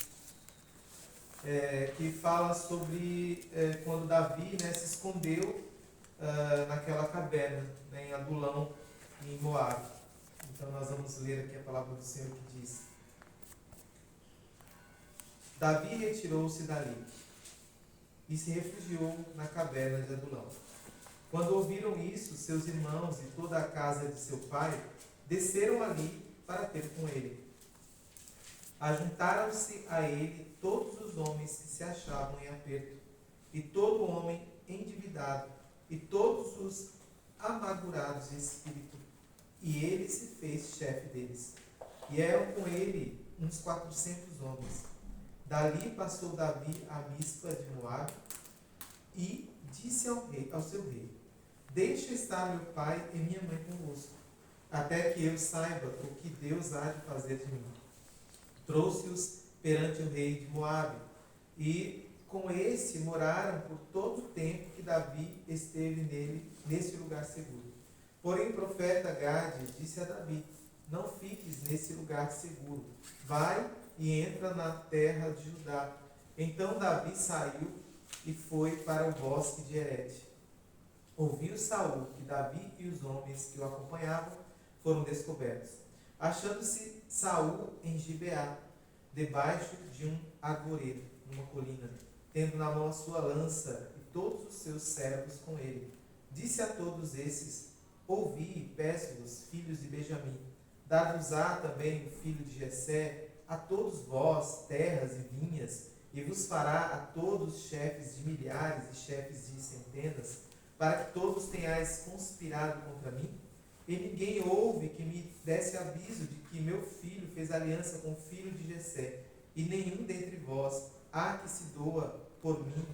que fala sobre quando Davi, né, se escondeu naquela caverna, né, em Adulão, em Moabe. Então, nós vamos ler aqui a palavra do Senhor que diz: Davi retirou-se dali e se refugiou na caverna de Adulão. Quando ouviram isso, seus irmãos e toda a casa de seu pai desceram ali para ter com ele. Ajuntaram-se a ele todos os homens que se achavam em aperto, e todo homem endividado, e todos os amargurados de espírito, e ele se fez chefe deles. E eram com ele uns 400 homens. Dali passou Davi a Mispa de Moabe, e disse ao seu rei: Deixa estar meu pai e minha mãe convosco, até que eu saiba o que Deus há de fazer de mim. Trouxe-os perante o rei de Moabe, e com esse moraram por todo o tempo que Davi esteve nesse lugar seguro. Porém o profeta Gade disse a Davi: não fiques nesse lugar seguro. Vai e entra na terra de Judá. Então Davi saiu e foi para o bosque de Herete. Ouviu Saul que Davi e os homens que o acompanhavam foram descobertos. Achando-se Saul em Gibeá, debaixo de um arvoredo, numa colina, tendo na mão a sua lança e todos os seus servos com ele. Disse a todos esses: ouvi, peço-vos, filhos de Benjamim, dar-vos-á também o filho de Jessé, a todos vós, terras e vinhas, e vos fará a todos chefes de milhares e chefes de centenas, para que todos tenhais conspirado contra mim? E ninguém houve que me desse aviso de que meu filho fez aliança com o filho de Jessé, e nenhum dentre vós há que se doa por mim,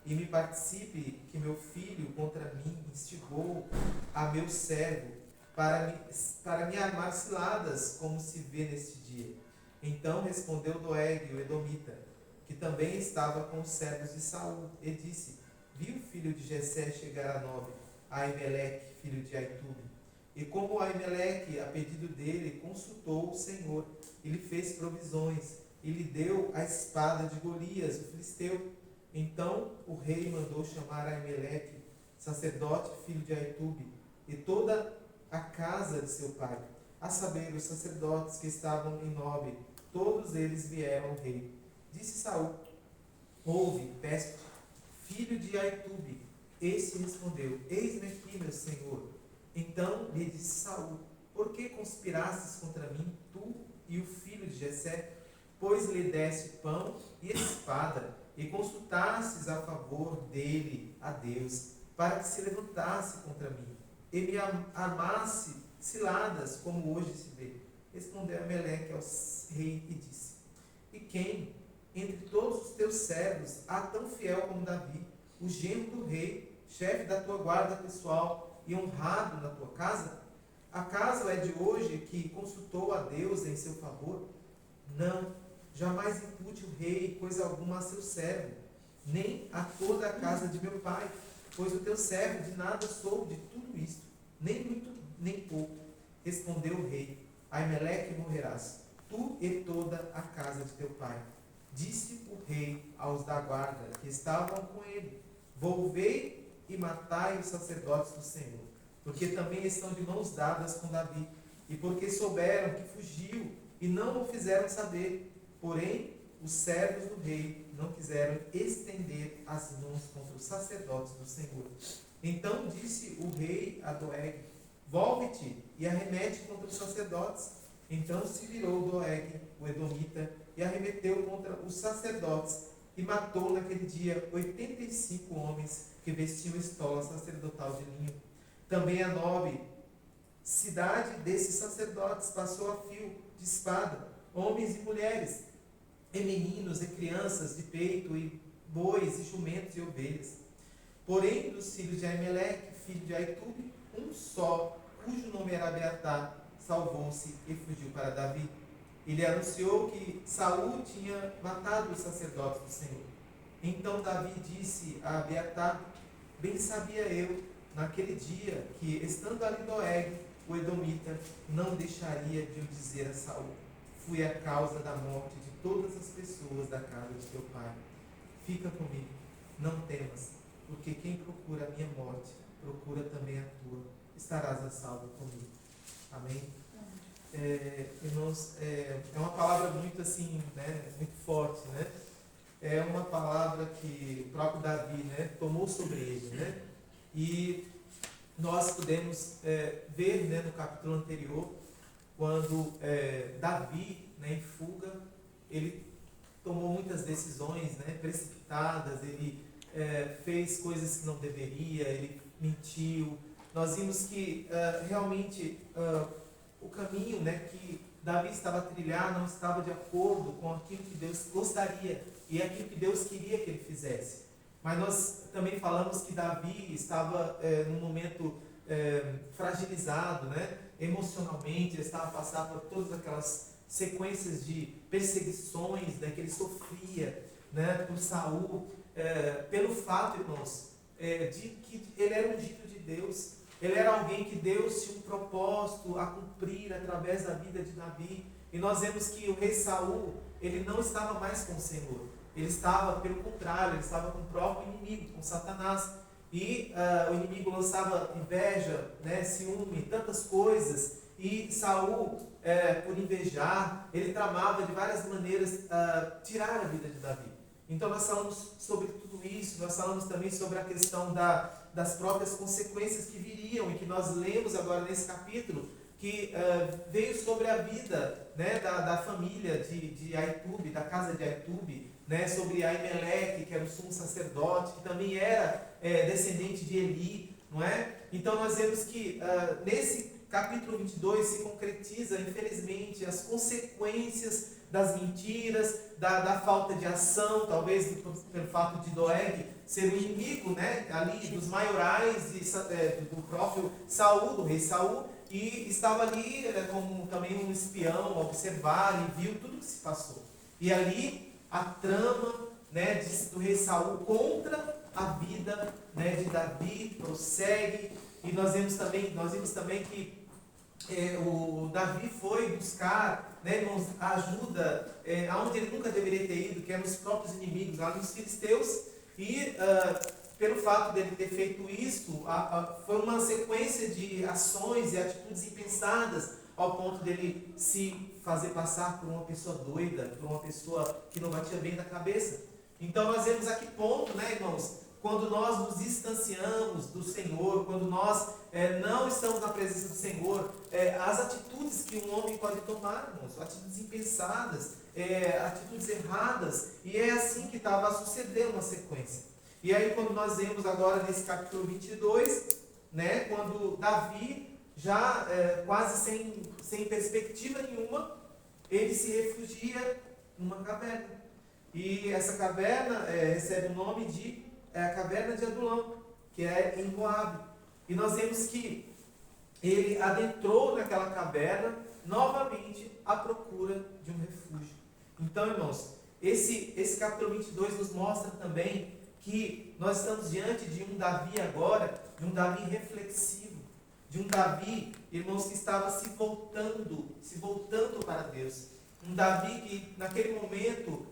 e me participe que meu filho contra mim instigou a meu servo, para me armar ciladas, como se vê neste dia. Então respondeu Doeg, o edomita, que também estava com os servos de Saul, e disse: vi o filho de Jessé chegar a Nobe, Aimeleque, filho de Aitube. E como Aimeleque, a pedido dele, consultou o Senhor, e lhe fez provisões, e lhe deu a espada de Golias, o filisteu. Então o rei mandou chamar Aimeleque, sacerdote, filho de Aitube, e toda a casa de seu pai, a saber, os sacerdotes que estavam em Nobe. Todos eles vieram ao rei. Disse Saul: ouve, peço-te, filho de Aitube. Esse respondeu: eis-me aqui, meu senhor. Então lhe disse Saul: por que conspirastes contra mim, tu e o filho de Jessé? Pois lhe deste pão e espada, e consultastes a favor dele a Deus, para que se levantasse contra mim, e me armasse ciladas, como hoje se vê. Respondeu Ameleque ao rei e disse: e quem entre todos os teus servos há tão fiel como Davi, o genro do rei, chefe da tua guarda pessoal e honrado na tua casa? Acaso é de hoje que consultou a Deus em seu favor? Não, jamais impute o rei coisa alguma a seu servo, nem a toda a casa de meu pai, pois o teu servo de nada soube de tudo isto, nem muito, nem pouco. Respondeu o rei: Aimeleque morrerás, tu e toda a casa de teu pai. Disse o rei aos da guarda que estavam com ele: volvei e matai os sacerdotes do Senhor, porque também estão de mãos dadas com Davi, e porque souberam que fugiu e não o fizeram saber. Porém, os servos do rei não quiseram estender as mãos contra os sacerdotes do Senhor. Então disse o rei a Doeg: volve-te e arremete contra os sacerdotes. Então se virou Doeg, o edomita, e arremeteu contra os sacerdotes, e matou naquele dia 85 homens que vestiam estola sacerdotal de linho. Também a Nobe, cidade desses sacerdotes, passou a fio de espada, homens e mulheres, e meninos e crianças de peito, e bois, e jumentos e ovelhas. Porém, dos filhos de Aimeleque, filho de Aitube, um só, cujo nome era Abiatar, salvou-se e fugiu para Davi. Ele anunciou que Saul tinha matado os sacerdotes do Senhor. Então Davi disse a Abiatar: bem sabia eu, naquele dia, que, estando ali Doeg, o edomita, não deixaria de o dizer a Saul: fui a causa da morte de todas as pessoas da casa de teu pai. Fica comigo, não temas, porque quem procura a minha morte, procura também a tua. Estarás a salvo comigo. Amém? Irmãos, é uma palavra muito assim, né, muito forte, né? É uma palavra que o próprio Davi, né, tomou sobre ele, né? E nós podemos ver, né, no capítulo anterior, quando Davi, né, em fuga, ele tomou muitas decisões, né, precipitadas, ele fez coisas que não deveria, ele mentiu. Nós vimos que realmente o caminho, né, que Davi estava a trilhar não estava de acordo com aquilo que Deus gostaria e aquilo que Deus queria que ele fizesse. Mas nós também falamos que Davi estava num momento fragilizado, né, emocionalmente, ele estava passando por todas aquelas sequências de perseguições, né, que ele sofria, né, por Saul, pelo fato, irmãos, de que ele era ungido de Deus. ele era alguém que Deus tinha um propósito a cumprir através da vida de Davi. E nós vemos que o rei Saul, ele não estava mais com o Senhor. Ele estava, pelo contrário, ele estava com o próprio inimigo, com Satanás. E o inimigo lançava inveja, né, ciúme, tantas coisas. E Saul, por invejar, ele tramava de várias maneiras tirar a vida de Davi. Então nós falamos sobre tudo isso, nós falamos também sobre a questão das próprias consequências que viriam, e que nós lemos agora nesse capítulo, que veio sobre a vida, né, da família de Aitube, da casa de Aitube, né, sobre Aimeleque, que era o sumo sacerdote, que também era descendente de Eli, não é? Então nós vemos que nesse capítulo 22 se concretiza, infelizmente, as consequências das mentiras, da falta de ação, talvez pelo fato de Doeg ser o inimigo, né, ali dos maiorais do próprio Saul, do rei Saul, e estava ali como também um espião, a observar e viu tudo o que se passou. E ali a trama, né, do rei Saul contra a vida, né, de Davi prossegue, e nós vimos também que o Davi foi buscar, né, irmãos, a ajuda aonde ele nunca deveria ter ido, que eram os próprios inimigos, lá nos filisteus, e pelo fato dele ter feito isso, foi uma sequência de ações e atitudes impensadas, ao ponto dele se fazer passar por uma pessoa doida, por uma pessoa que não batia bem na cabeça. Então nós vemos a que ponto, né, irmãos, quando nós nos distanciamos do Senhor, quando nós não estamos na presença do Senhor, as atitudes que um homem pode tomar, irmãos, atitudes impensadas, atitudes erradas, e é assim que estava a suceder uma sequência. E aí quando nós vemos agora nesse capítulo 22, né, quando Davi, já quase sem perspectiva nenhuma, ele se refugia numa caverna. E essa caverna recebe o nome de a caverna de Adulão, que é em Moabe. E nós vemos que ele adentrou naquela caverna novamente à procura de um refúgio. Então, irmãos, esse capítulo 22 nos mostra também que nós estamos diante de um Davi agora, de um Davi reflexivo, de um Davi, irmãos, que estava se voltando para Deus. Um Davi que naquele momento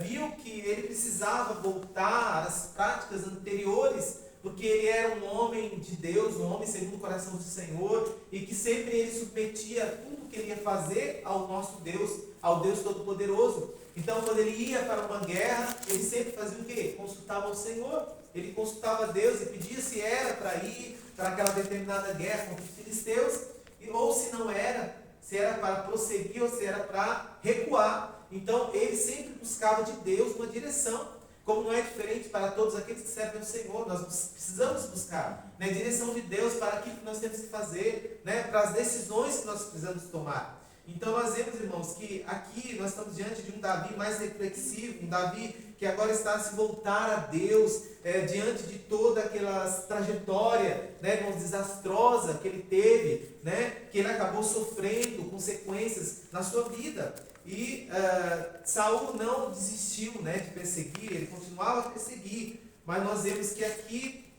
viu que ele precisava voltar às práticas anteriores, porque ele era um homem de Deus, um homem segundo o coração do Senhor, e que sempre ele submetia tudo que ele ia fazer ao nosso Deus, ao Deus Todo-Poderoso. Então, quando ele ia para uma guerra, ele sempre fazia o quê? Consultava o Senhor. Ele consultava Deus e pedia se era para ir para aquela determinada guerra contra os filisteus, ou se não era, se era para prosseguir ou se era para recuar. Então, ele sempre buscava de Deus uma direção, como não é diferente para todos aqueles que servem ao Senhor. Nós precisamos buscar, né, direção de Deus para aquilo que nós temos que fazer, né, para as decisões que nós precisamos tomar. Então, nós vemos, irmãos, que aqui nós estamos diante de um Davi mais reflexivo, um Davi que agora está a se voltar a Deus, diante de toda aquela trajetória, né, irmãos, desastrosa que ele teve, né, que ele acabou sofrendo consequências na sua vida. E Saul não desistiu, né, de perseguir, ele continuava a perseguir, mas nós vemos que aqui,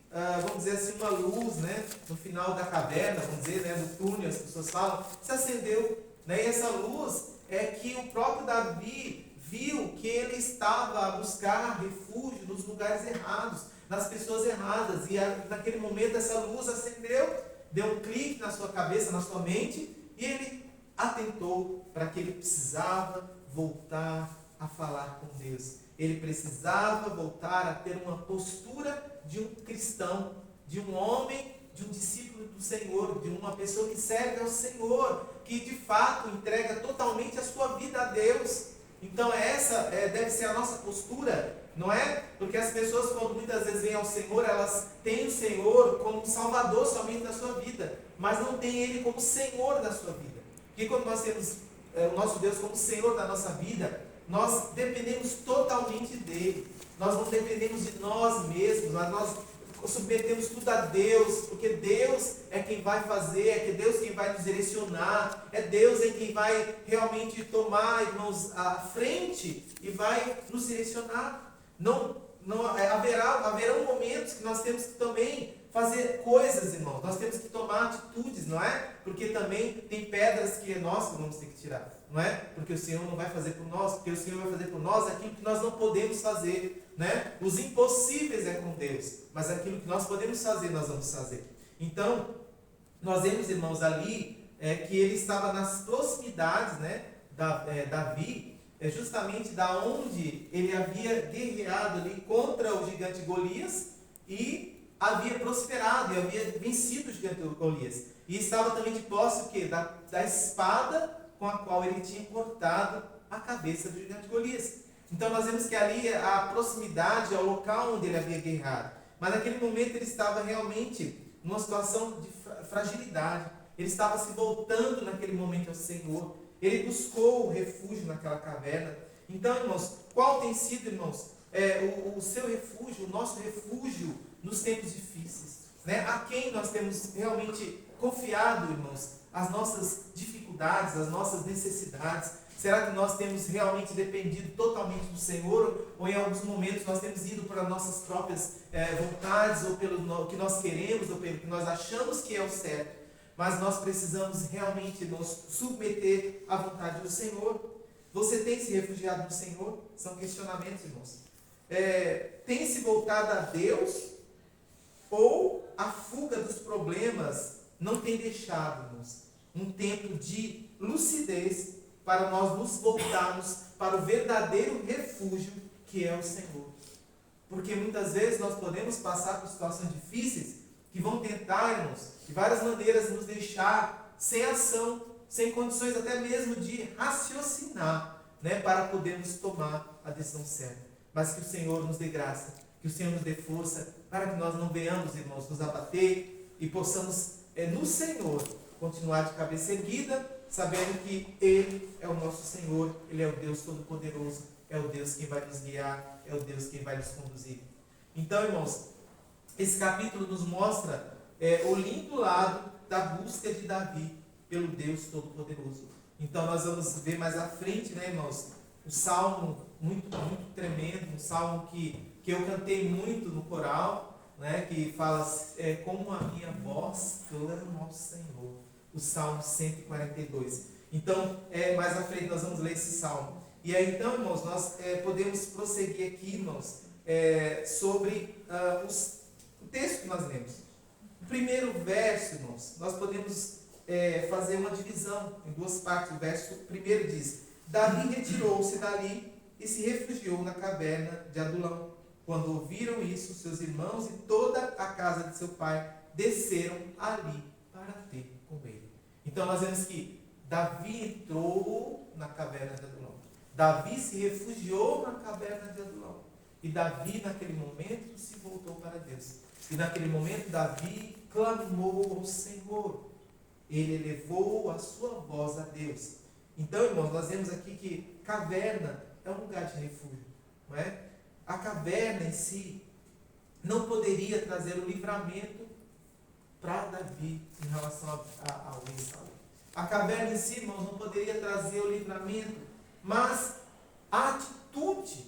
vamos dizer assim, uma luz, né, no final da caverna, vamos dizer, né, no túnel, as pessoas falam, se acendeu, né, e essa luz é que o próprio Davi viu que ele estava a buscar refúgio nos lugares errados, nas pessoas erradas, e naquele momento essa luz acendeu, deu um clique na sua cabeça, na sua mente, e ele atentou para que ele precisava voltar a falar com Deus. Ele precisava voltar a ter uma postura de um cristão, de um homem, de um discípulo do Senhor, de uma pessoa que serve ao Senhor, que de fato entrega totalmente a sua vida a Deus. Então essa deve ser a nossa postura, não é? Porque as pessoas, quando muitas vezes vêm ao Senhor, elas têm o Senhor como Salvador somente da sua vida, mas não têm Ele como Senhor da sua vida. Porque quando nós temos o nosso Deus como Senhor da nossa vida, nós dependemos totalmente dEle. Nós não dependemos de nós mesmos, mas nós submetemos tudo a Deus, porque Deus é quem vai fazer, é Deus quem vai nos direcionar, é Deus quem vai realmente tomar, irmãos, a frente e vai nos direcionar. Haverão momentos que nós temos que também fazer coisas, irmãos. Nós temos que tomar atitudes, não é? Porque também tem pedras que nós vamos ter que tirar, não é? Porque o Senhor não vai fazer por nós, porque o Senhor vai fazer por nós aquilo que nós não podemos fazer, né? Os impossíveis é com Deus, mas aquilo que nós podemos fazer, nós vamos fazer. Então, nós vemos, irmãos, ali que ele estava nas proximidades, né? Davi, justamente da onde ele havia guerreado ali contra o gigante Golias e havia prosperado e havia vencido o gigante Golias. E estava também de posse o quê? Da espada com a qual ele tinha cortado a cabeça do gigante Golias. Então nós vemos que ali a proximidade ao local onde ele havia guerreado. Mas naquele momento ele estava realmente numa situação de fragilidade. Ele estava se voltando naquele momento ao Senhor. Ele buscou o refúgio naquela caverna. Então, irmãos, qual tem sido, irmãos, o seu refúgio, o nosso refúgio nos tempos difíceis? Né? A quem nós temos realmente confiado, irmãos, as nossas dificuldades, as nossas necessidades? Será que nós temos realmente dependido totalmente do Senhor? Ou em alguns momentos nós temos ido para nossas próprias vontades, ou pelo que nós queremos, ou pelo que nós achamos que é o certo? Mas nós precisamos realmente nos submeter à vontade do Senhor. Você tem se refugiado no Senhor? São questionamentos, irmãos. Tem se voltado a Deus? Ou a fuga dos problemas não tem deixado, irmãos, um tempo de lucidez para nós nos voltarmos para o verdadeiro refúgio que é o Senhor? Porque muitas vezes nós podemos passar por situações difíceis que vão tentar, irmãos, de várias maneiras nos deixar sem ação, sem condições até mesmo de raciocinar, né, para podermos tomar a decisão certa. Mas que o Senhor nos dê graça, que o Senhor nos dê força, para que nós não venhamos, irmãos, nos abater e possamos, no Senhor, continuar de cabeça erguida, sabendo que Ele é o nosso Senhor, Ele é o Deus Todo-Poderoso, é o Deus quem vai nos guiar, é o Deus quem vai nos conduzir. Então, irmãos, esse capítulo nos mostra o lindo lado da busca de Davi pelo Deus Todo-Poderoso. Então nós vamos ver mais à frente, né, irmãos, um salmo muito tremendo, um salmo que eu cantei muito no coral, né, que fala como a minha voz clama ao Senhor, o Salmo 142. Então, mais à frente nós vamos ler esse salmo. E aí então, irmãos, nós podemos prosseguir aqui, irmãos, sobre o texto que nós lemos. O primeiro verso, irmãos, nós podemos fazer uma divisão em duas partes. O verso primeiro diz: Davi retirou-se dali e se refugiou na caverna de Adulão. Quando ouviram isso, seus irmãos e toda a casa de seu pai desceram ali para ter com ele. Então nós vemos que Davi entrou na caverna de Adulão. Davi se refugiou na caverna de Adulão. E Davi, naquele momento, se voltou para Deus. E naquele momento, Davi clamou ao Senhor. Ele elevou a sua voz a Deus. Então, irmãos, nós vemos aqui que caverna é um lugar de refúgio, não é? A caverna em si não poderia trazer o livramento para Davi em relação ao rei Saul. A caverna em si, irmãos, não poderia trazer o livramento, mas a atitude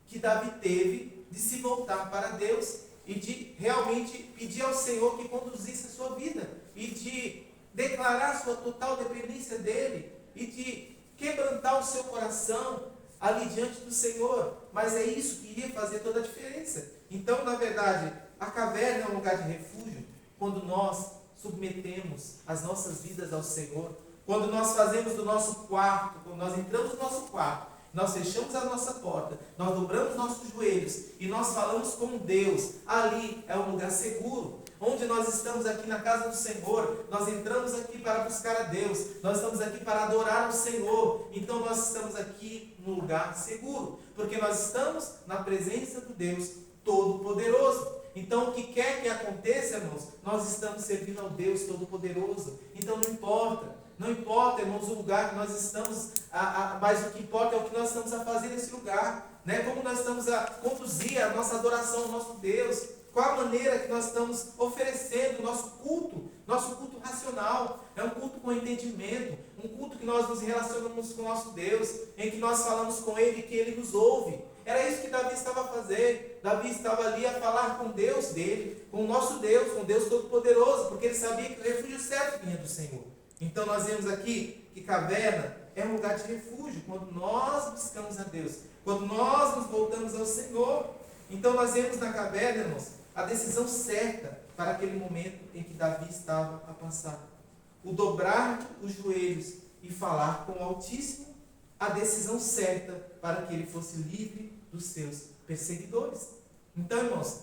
que Davi teve de se voltar para Deus e de realmente pedir ao Senhor que conduzisse a sua vida e de declarar sua total dependência dele e de quebrantar o seu coração ali diante do Senhor. Mas é isso que iria fazer toda a diferença. Então, na verdade, a caverna é um lugar de refúgio quando nós submetemos as nossas vidas ao Senhor, quando nós fazemos do nosso quarto, quando nós entramos no nosso quarto, nós fechamos a nossa porta, nós dobramos nossos joelhos e nós falamos com Deus. Ali é um lugar seguro. Onde nós estamos aqui na casa do Senhor, nós entramos aqui para buscar a Deus, nós estamos aqui para adorar o Senhor. Então nós estamos aqui num lugar seguro, porque nós estamos na presença do Deus Todo-Poderoso. Então o que quer que aconteça, irmãos, nós estamos servindo ao Deus Todo-Poderoso. Então não importa, irmãos, o lugar que nós estamos, mas o que importa é o que nós estamos a fazer nesse lugar, né? Como nós estamos a conduzir a nossa adoração ao nosso Deus, qual a maneira que nós estamos oferecendo o nosso culto Nosso culto racional é um culto com entendimento, um culto que nós nos relacionamos com o nosso Deus, em que nós falamos com Ele e que Ele nos ouve. Era isso que Davi estava a fazer. Davi estava ali a falar com Deus dele, com o nosso Deus, com Deus Todo-Poderoso, porque ele sabia que o refúgio certo vinha do Senhor. Então nós vemos aqui que caverna é um lugar de refúgio, quando nós buscamos a Deus, quando nós nos voltamos ao Senhor. Então nós vemos na caverna, irmãos, a decisão certa para aquele momento em que Davi estava a passar. O dobrar os joelhos e falar com o Altíssimo, a decisão certa para que ele fosse livre dos seus perseguidores. Então, irmãos,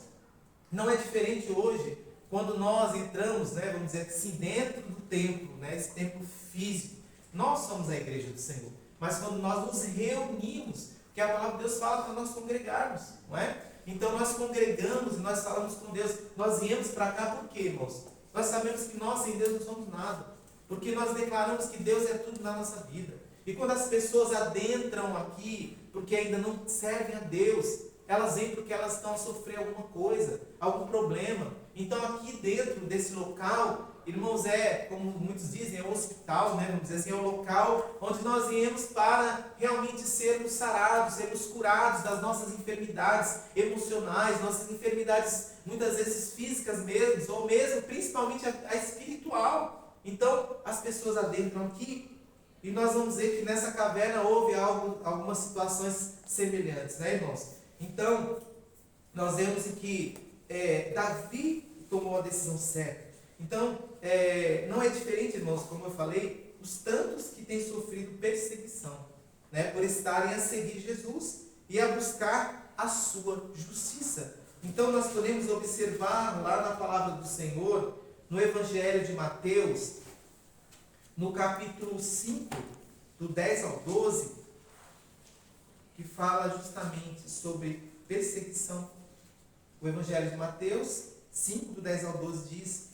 não é diferente hoje quando nós entramos, vamos dizer assim, dentro do templo, esse templo físico. Nós somos a igreja do Senhor. Mas quando nós nos reunimos, que a palavra de Deus fala para nós congregarmos, não é? Então nós congregamos e nós falamos com Deus. Nós viemos para cá por quê, irmãos? Nós sabemos que nós sem Deus não somos nada. Porque nós declaramos que Deus é tudo na nossa vida. E quando as pessoas adentram aqui, porque ainda não servem a Deus, elas vêm porque elas estão a sofrer alguma coisa, algum problema. Então aqui dentro desse local, irmãos, como muitos dizem, é um hospital, vamos dizer assim, é um local onde nós viemos para realmente sermos sarados, sermos curados das nossas enfermidades emocionais, nossas enfermidades muitas vezes físicas mesmo, ou mesmo principalmente a espiritual. Então as pessoas adentram aqui e nós vamos ver que nessa caverna houve algumas situações semelhantes, irmãos? Então nós vemos que Davi tomou a decisão certa. Então, não é diferente, irmãos, como eu falei, os tantos que têm sofrido perseguição, por estarem a seguir Jesus e a buscar a sua justiça. Então, nós podemos observar lá na palavra do Senhor, no Evangelho de Mateus, no capítulo 5, do 10 ao 12, que fala justamente sobre perseguição. O Evangelho de Mateus 5, do 10 ao 12 diz: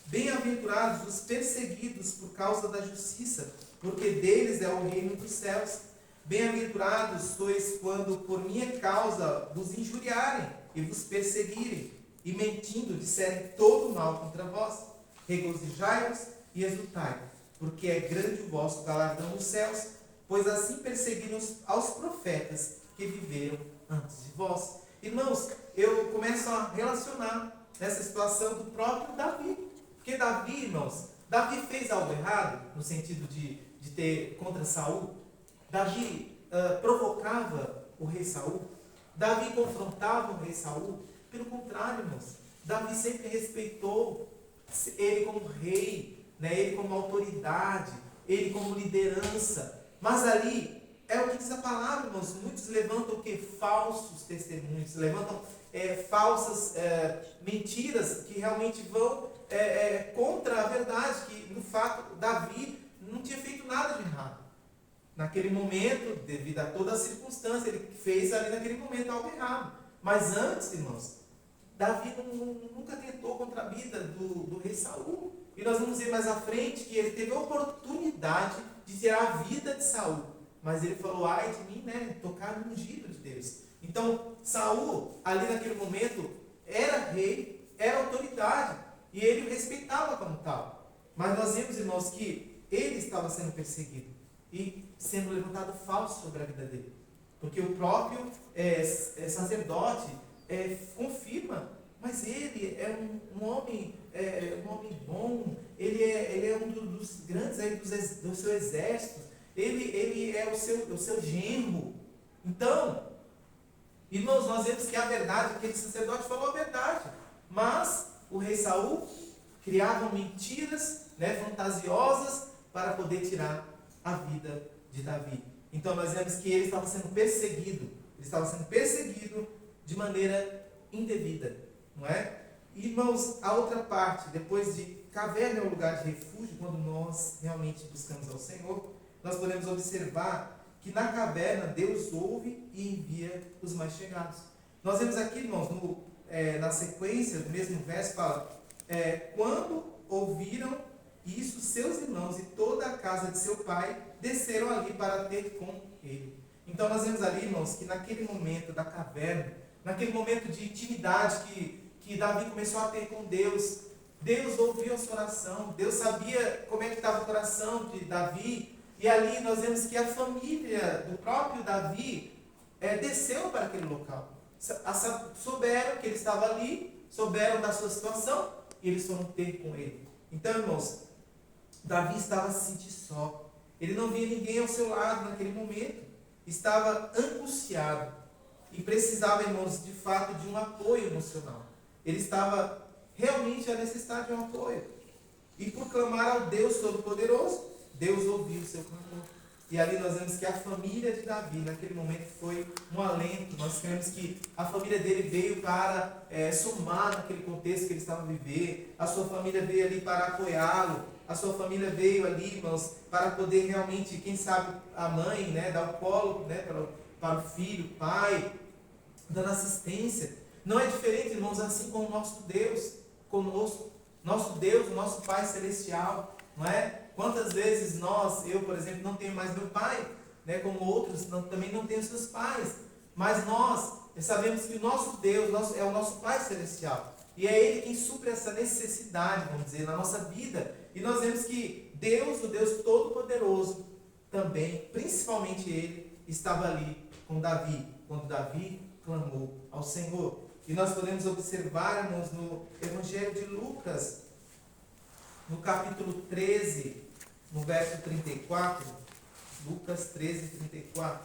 Bem-aventurados os perseguidos por causa da justiça, porque deles é o reino dos céus. Bem-aventurados sois quando por minha causa vos injuriarem e vos perseguirem, e mentindo disserem todo mal contra vós. Regozijai-vos e exultai, porque é grande o vosso galardão nos céus, pois assim perseguiram aos profetas que viveram antes de vós. Irmãos, eu começo a relacionar essa situação do próprio Davi. Porque Davi, irmãos, Davi fez algo errado, no sentido de ter contra Saul. Davi provocava o rei Saul. Davi confrontava o rei Saul. Pelo contrário, irmãos, Davi sempre respeitou ele como rei, ele como autoridade, ele como liderança. Mas ali, é o que diz a palavra, irmãos, muitos levantam o quê? Falsos testemunhos, levantam falsas mentiras que realmente vão contra a verdade, que no fato Davi não tinha feito nada de errado. Naquele momento, devido a toda a circunstância, ele fez ali naquele momento algo errado. Mas antes, irmãos, Davi nunca tentou contra a vida do rei Saul. E nós vamos ver mais à frente que ele teve a oportunidade de tirar a vida de Saul. Mas ele falou, ai de mim, tocar no ungido de Deus. Então, Saul, ali naquele momento, era rei, era autoridade. E ele o respeitava como tal. Mas nós vemos, irmãos, que ele estava sendo perseguido. E sendo levantado falso sobre a vida dele. Porque o próprio sacerdote confirma, mas ele é um homem bom, ele é um dos grandes aí do seu exército, ele é o seu genro. Então, irmãos, nós vemos que a verdade, aquele sacerdote falou a verdade, mas o rei Saul criava mentiras fantasiosas para poder tirar a vida de Davi. Então nós vemos que ele estava sendo perseguido de maneira indevida, não é? Irmãos, a outra parte, depois de caverna é um lugar de refúgio, quando nós realmente buscamos ao Senhor, nós podemos observar que na caverna Deus ouve e envia os mais chegados. Nós vemos aqui, irmãos, na sequência do mesmo verso, fala, quando ouviram isso, seus irmãos e toda a casa de seu pai desceram ali para ter com ele. Então nós vemos ali, irmãos, que naquele momento da caverna, naquele momento de intimidade que Davi começou a ter com Deus, Deus ouviu a sua oração, Deus sabia como é que estava o coração de Davi, e ali nós vemos que a família do próprio Davi desceu para aquele local. Souberam que ele estava ali, souberam da sua situação, e eles foram ter com ele. Então, irmãos, Davi estava se sentindo só. Ele não via ninguém ao seu lado naquele momento. Estava angustiado e precisava, irmãos, de fato, de um apoio emocional. Ele estava realmente a necessitar de um apoio. E por clamar ao Deus Todo-Poderoso, Deus ouviu o seu clamor. E ali nós vemos que a família de Davi, naquele momento, foi um alento. Nós vemos que a família dele veio para somar naquele contexto que ele estava vivendo. A sua família veio ali para apoiá-lo. A sua família veio ali, irmãos, para poder realmente, quem sabe, a mãe, né, dar o colo, né, para o filho, o pai, dando assistência. Não é diferente, irmãos, assim como o nosso Deus conosco. Nosso Deus, o nosso Pai Celestial, não é? Quantas vezes eu, por exemplo, não tenho mais meu pai, né, como outros também não têm seus pais. Mas nós sabemos que o nosso Deus é o nosso Pai Celestial. E é Ele quem supre essa necessidade, vamos dizer, na nossa vida. E nós vemos que Deus, o Deus Todo-Poderoso, também, principalmente Ele, estava ali com Davi, quando Davi clamou ao Senhor. E nós podemos observar, irmãos, no Evangelho de Lucas, no capítulo 13, no verso 34, Lucas 13, 34,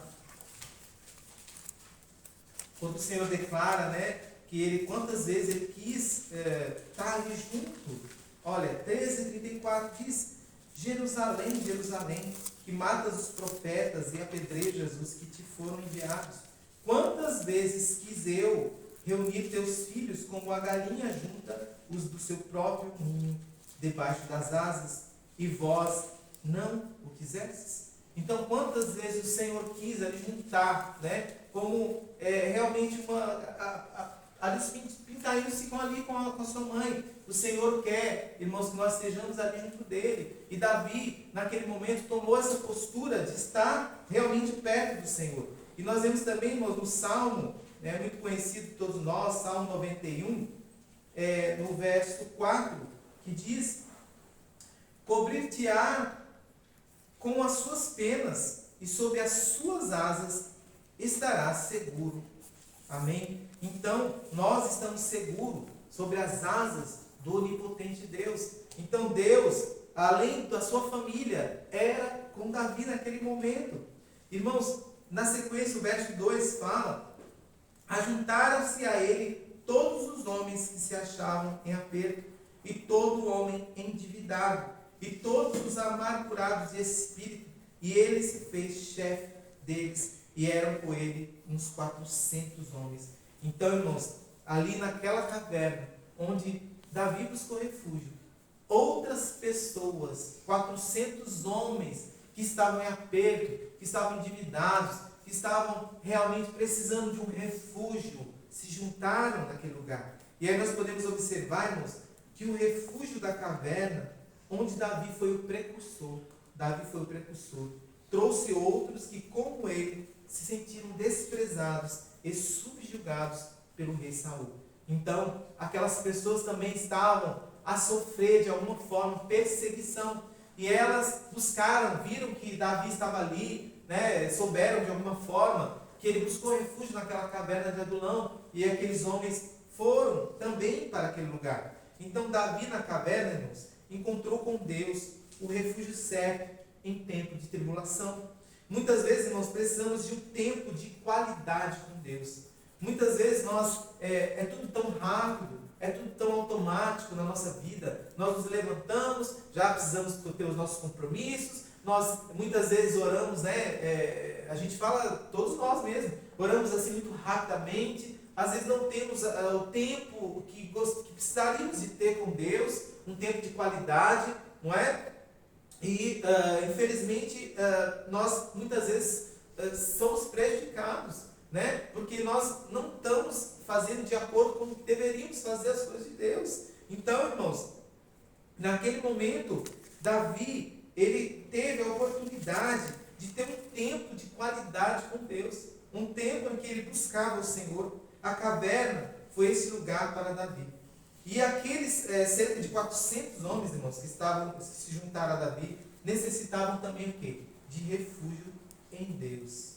quando o Senhor declara, né, que Ele, quantas vezes Ele quis estar ali junto. Olha, 13, 34 diz: Jerusalém, Jerusalém, que matas os profetas e apedrejas os que te foram enviados. Quantas vezes quis eu reunir teus filhos como a galinha junta os do seu próprio ninho, debaixo das asas, e vós não o quisestes? Então, quantas vezes o Senhor quis ali juntar, né, como realmente pintaram-se ali com a sua mãe. O Senhor quer, irmãos, que nós estejamos ali junto dele. E Davi, naquele momento, tomou essa postura de estar realmente perto do Senhor. E nós vemos também, irmãos, no Salmo, muito conhecido de todos nós, Salmo 91, no verso 4, que diz: cobrir-te-á com as suas penas, e sob as suas asas estarás seguro. Amém? Então, nós estamos seguros sobre as asas do onipotente Deus. Então, Deus, além da sua família, era com Davi naquele momento. Irmãos, na sequência, o verso 2 fala: ajuntaram-se a ele todos os homens que se achavam em aperto, e todo homem endividado, e todos os amargurados de espírito, e ele se fez chefe deles, e eram com ele uns 400 homens. Então, irmãos, ali naquela caverna, onde Davi buscou refúgio, outras pessoas, 400 homens, que estavam em aperto, que estavam endividados, que estavam realmente precisando de um refúgio, se juntaram naquele lugar. E aí nós podemos observar, irmãos, que o refúgio da caverna, onde Davi foi o precursor, trouxe outros que, como ele, se sentiram desprezados e subjugados pelo rei Saul. Então, aquelas pessoas também estavam a sofrer de alguma forma perseguição. E elas buscaram, viram que Davi estava ali, né, souberam de alguma forma que ele buscou refúgio naquela caverna de Adulão, e aqueles homens foram também para aquele lugar. Então, Davi na caverna, irmãos, encontrou com Deus o refúgio certo em tempo de tribulação. Muitas vezes, irmãos, precisamos de um tempo de qualidade com Deus. Muitas vezes é tudo tão rápido, é tudo tão automático na nossa vida. Nós nos levantamos, já precisamos ter os nossos compromissos. Nós muitas vezes oramos, a gente fala, todos nós mesmos, oramos assim muito rapidamente. Às vezes não temos o tempo que precisaríamos de ter com Deus, um tempo de qualidade, não é? E, infelizmente, nós muitas vezes somos prejudicados, né? Porque nós não estamos fazendo de acordo com o que deveríamos fazer as coisas de Deus. Então, irmãos, naquele momento, Davi, ele teve a oportunidade de ter um tempo de qualidade com Deus, um tempo em que ele buscava o Senhor. A caverna foi esse lugar para Davi. E aqueles cerca de 400 homens, irmãos, que se juntaram a Davi, necessitavam também o quê? De refúgio em Deus.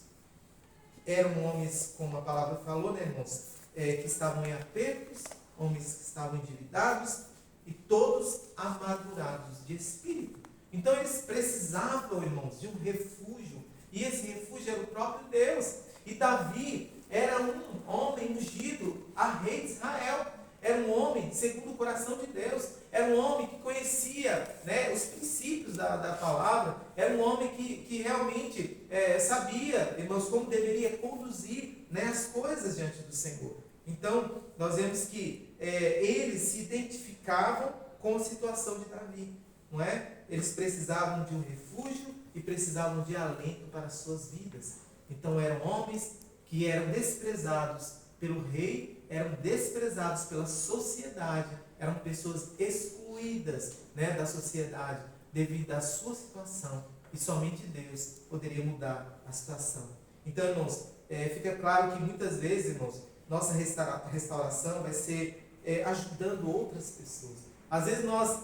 Eram homens, como a palavra falou, né, irmãos, que estavam em apertos, homens que estavam endividados e todos amargurados de espírito. Então eles precisavam, irmãos, de um refúgio. E esse refúgio era o próprio Deus. E Davi era um homem ungido a rei de Israel. Era um homem segundo o coração de Deus. Era um homem que conhecia, né, os princípios da palavra. Era um homem que realmente sabia, irmãos, como deveria conduzir, né, as coisas diante do Senhor. Então, nós vemos que eles se identificavam com a situação de Davi, não é? Eles precisavam de um refúgio e precisavam de alento para as suas vidas. Então, eram homens que eram desprezados pelo rei, eram desprezados pela sociedade, eram pessoas excluídas, né, da sociedade devido à sua situação. E somente Deus poderia mudar a situação. Então, irmãos, fica claro que muitas vezes, irmãos, nossa restauração vai ser ajudando outras pessoas. Às vezes nós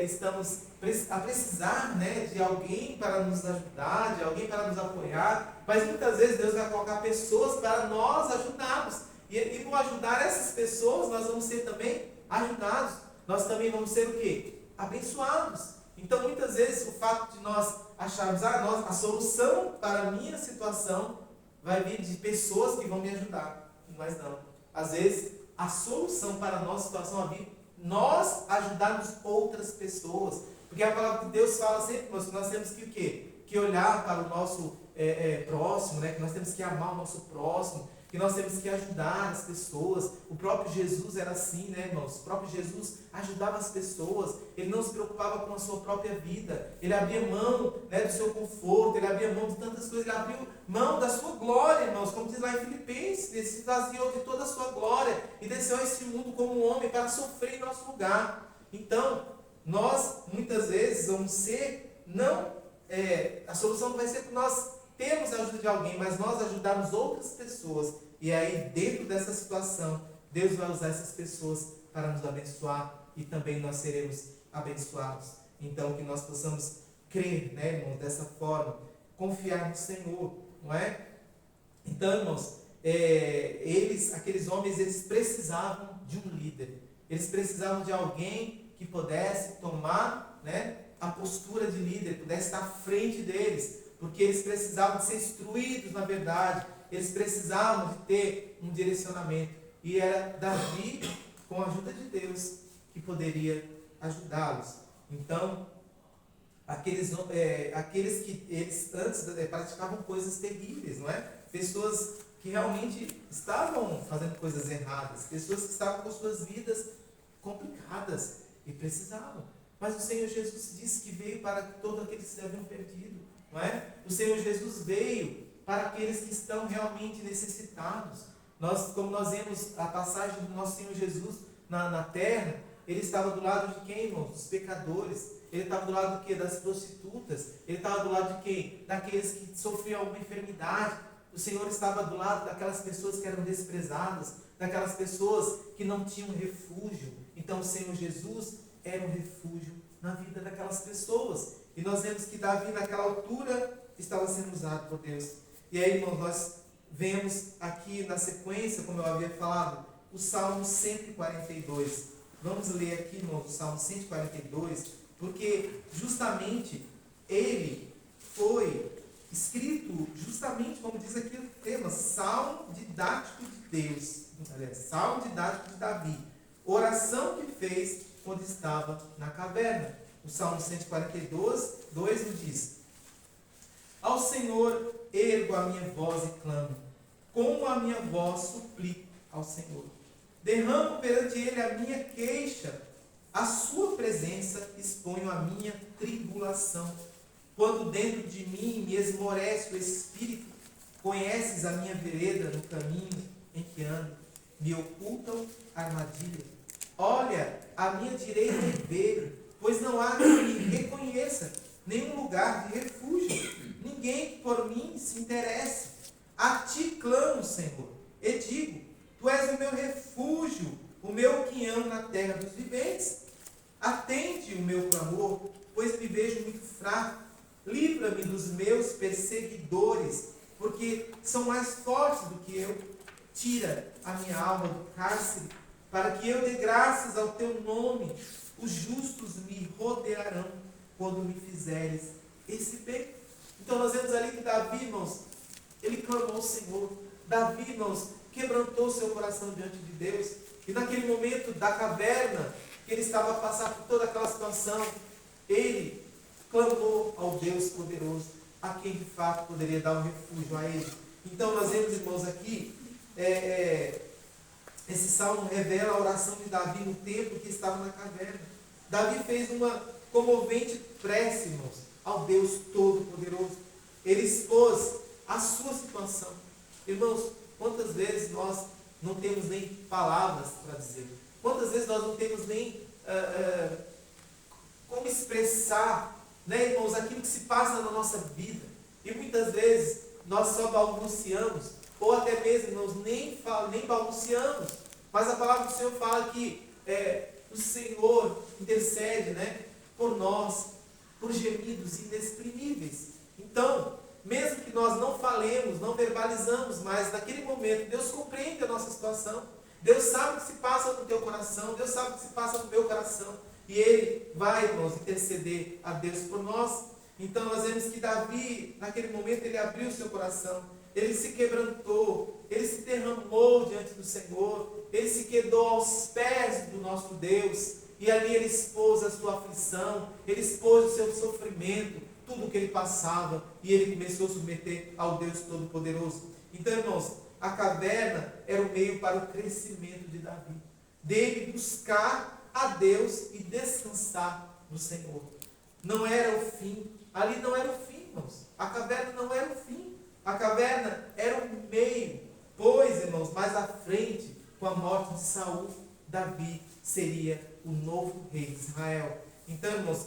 estamos a precisar, né, de alguém para nos ajudar, de alguém para nos apoiar, mas muitas vezes Deus vai colocar pessoas para nós ajudarmos. E no ajudar essas pessoas, nós vamos ser também ajudados. Nós também vamos ser o quê? Abençoados. Então, muitas vezes, o fato de nós acharmos a solução para a minha situação vai vir de pessoas que vão me ajudar. Mas não. Às vezes, a solução para a nossa situação é vir nós ajudarmos outras pessoas. Porque a palavra de Deus fala sempre que nós temos que o quê? Que olhar para o nosso próximo, né? Que nós temos que amar o nosso próximo, que nós temos que ajudar as pessoas. O próprio Jesus era assim, né, irmãos? O próprio Jesus ajudava as pessoas. Ele não se preocupava com a sua própria vida. Ele abria mão, né, do seu conforto, ele abria mão de tantas coisas, ele abriu mão da sua glória, irmãos, como diz lá em Filipenses. Ele se esvaziou de toda a sua glória e desceu a esse mundo como um homem para sofrer em nosso lugar. Então, nós, muitas vezes, vamos ser, a solução não vai ser que nós temos a ajuda de alguém, mas nós ajudarmos outras pessoas. E aí, dentro dessa situação, Deus vai usar essas pessoas para nos abençoar e também nós seremos abençoados. Então, que nós possamos crer, né, irmãos, dessa forma, confiar no Senhor, não é? Então, irmãos, aqueles homens, eles precisavam de um líder. Eles precisavam de alguém que pudesse tomar, né, a postura de líder, pudesse estar à frente deles, porque eles precisavam de ser instruídos na verdade, eles precisavam de ter um direcionamento. E era Davi, com a ajuda de Deus, que poderia ajudá-los. Então, aqueles que eles antes praticavam coisas terríveis, não é? Pessoas que realmente estavam fazendo coisas erradas, pessoas que estavam com suas vidas complicadas e precisavam. Mas o Senhor Jesus disse que veio para todos aqueles que se haviam perdido, não é? O Senhor Jesus veio para aqueles que estão realmente necessitados. Como nós vemos a passagem do nosso Senhor Jesus na terra, ele estava do lado de quem, irmãos? Dos pecadores. Ele estava do lado de quê? Das prostitutas. Ele estava do lado de quem? Daqueles que sofriam alguma enfermidade. O Senhor estava do lado daquelas pessoas que eram desprezadas, daquelas pessoas que não tinham refúgio. Então o Senhor Jesus era um refúgio na vida daquelas pessoas. E nós vemos que Davi, naquela altura, estava sendo usado por Deus. E aí, irmãos, nós vemos aqui na sequência, como eu havia falado, o Salmo 142. Vamos ler aqui, irmãos, o Salmo 142, porque justamente ele foi escrito, justamente como diz aqui o tema, Salmo didático de Deus. Salmo didático de Davi. Oração que fez quando estava na caverna. O Salmo 142, 2 nos diz: Ao Senhor ergo a minha voz e clamo, com a minha voz suplico ao Senhor. Derramo perante Ele a minha queixa, à sua presença exponho a minha tribulação. Quando dentro de mim me esmorece o espírito, conheces a minha vereda no caminho em que ando, me ocultam armadilha. Olha, à minha direita e vê, pois não há quem me reconheça, nenhum lugar de refúgio, ninguém que por mim se interesse. A ti clamo, Senhor, e digo, tu és o meu refúgio, o meu quinhão na terra dos viventes. Atende o meu clamor, pois me vejo muito fraco. Livra-me dos meus perseguidores, porque são mais fortes do que eu. Tira a minha alma do cárcere, para que eu dê graças ao teu nome. Os justos me rodearão quando me fizeres esse bem. Então nós vemos ali que Davi, irmãos, ele clamou ao Senhor. Davi, irmãos, quebrantou seu coração diante de Deus. E naquele momento da caverna, que ele estava a passar por toda aquela situação, ele clamou ao Deus poderoso, a quem de fato poderia dar um refúgio a ele. Então nós vemos, irmãos, aqui, esse salmo revela a oração de Davi no tempo que estava na caverna. Davi fez uma comovente prece, irmãos, ao Deus Todo-Poderoso. Ele expôs a sua situação. Irmãos, quantas vezes nós não temos nem palavras para dizer? Quantas vezes nós não temos nem como expressar, né, irmãos, aquilo que se passa na nossa vida? E muitas vezes nós só balbuciamos, ou até mesmo, irmãos, nem balbuciamos. Mas a palavra do Senhor fala que o Senhor intercede, né, por nós, por gemidos inexprimíveis. Então, mesmo que nós não falemos, não verbalizamos, mas naquele momento Deus compreende a nossa situação. Deus sabe o que se passa no teu coração, Deus sabe o que se passa no meu coração. E Ele vai, irmãos, interceder a Deus por nós. Então nós vemos que Davi, naquele momento, ele abriu o seu coração. Ele se quebrantou, ele se derramou diante do Senhor, ele se quedou aos pés do nosso Deus. E ali ele expôs a sua aflição, ele expôs o seu sofrimento, tudo o que ele passava. E ele começou a submeter ao Deus Todo-Poderoso. Então, irmãos, a caverna era o meio para o crescimento de Davi, dele buscar a Deus e descansar no Senhor. Não era o fim, ali não era o fim, irmãos. A caverna não era o fim, a caverna era o meio, pois, irmãos, mais à frente, com a morte de Saul, Davi seria o novo rei de Israel. Então, irmãos,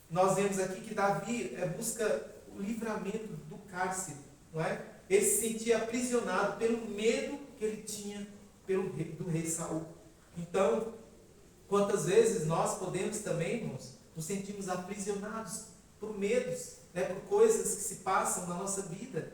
nós vemos aqui que Davi busca o livramento do cárcere, não é? Ele se sentia aprisionado pelo medo que ele tinha do rei Saul. Então, quantas vezes nós podemos também, irmãos, nos sentimos aprisionados por medos, né, por coisas que se passam na nossa vida.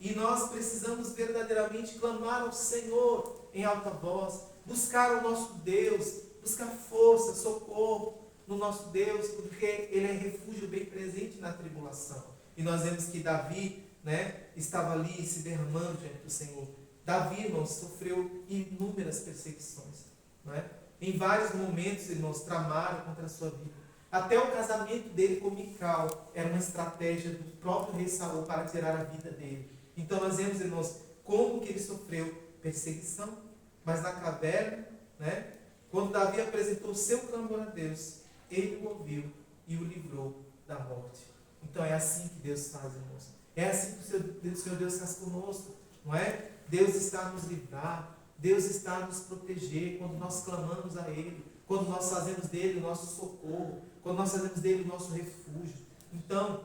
E nós precisamos verdadeiramente clamar ao Senhor em alta voz, buscar o nosso Deus, buscar força, socorro no nosso Deus, porque Ele é refúgio bem presente na tribulação. E nós vemos que Davi, né, estava ali se derramando diante do Senhor. Davi, irmãos, sofreu inúmeras perseguições, não é? Em vários momentos, irmãos, tramaram contra a sua vida. Até o casamento dele com Mical era uma estratégia do próprio rei Saul para tirar a vida dele. Então nós vemos, irmãos, como que ele sofreu perseguição. Mas na caverna, né, quando Davi apresentou o seu clamor a Deus, ele o ouviu e o livrou da morte. Então é assim que Deus faz, irmãos. É assim que o Senhor Deus faz conosco, não é? Deus está a nos livrar, Deus está a nos proteger quando nós clamamos a Ele, quando nós fazemos dele o nosso socorro, quando nós fazemos dele o nosso refúgio. Então,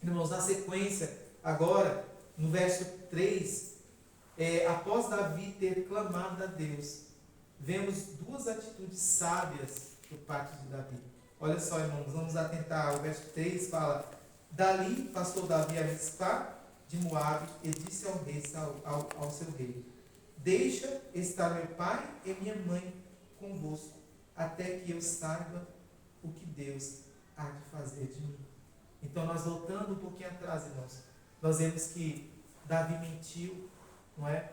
irmãos, na sequência, agora, no verso 3, após Davi ter clamado a Deus, vemos duas atitudes sábias por parte de Davi. Olha só, irmãos, vamos atentar. O verso 3 fala: Dali passou Davi a Mispá de Moabe e disse ao rei, ao seu rei: Deixa estar meu pai e minha mãe convosco, até que eu saiba o que Deus há de fazer de mim. Então, nós voltando um pouquinho atrás, irmãos, nós vemos que Davi mentiu, não é?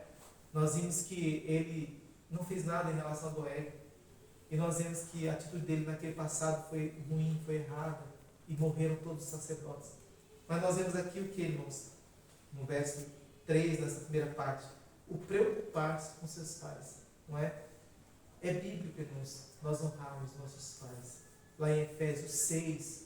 Nós vimos que ele não fez nada em relação a Doeg. E nós vemos que a atitude dele naquele passado foi ruim, foi errada, e morreram todos os sacerdotes. Mas nós vemos aqui o que, irmãos? No verso 3 dessa primeira parte: o preocupar-se com seus pais, não é? É bíblico, irmãos, nós honrarmos nossos pais. Lá em Efésios 6,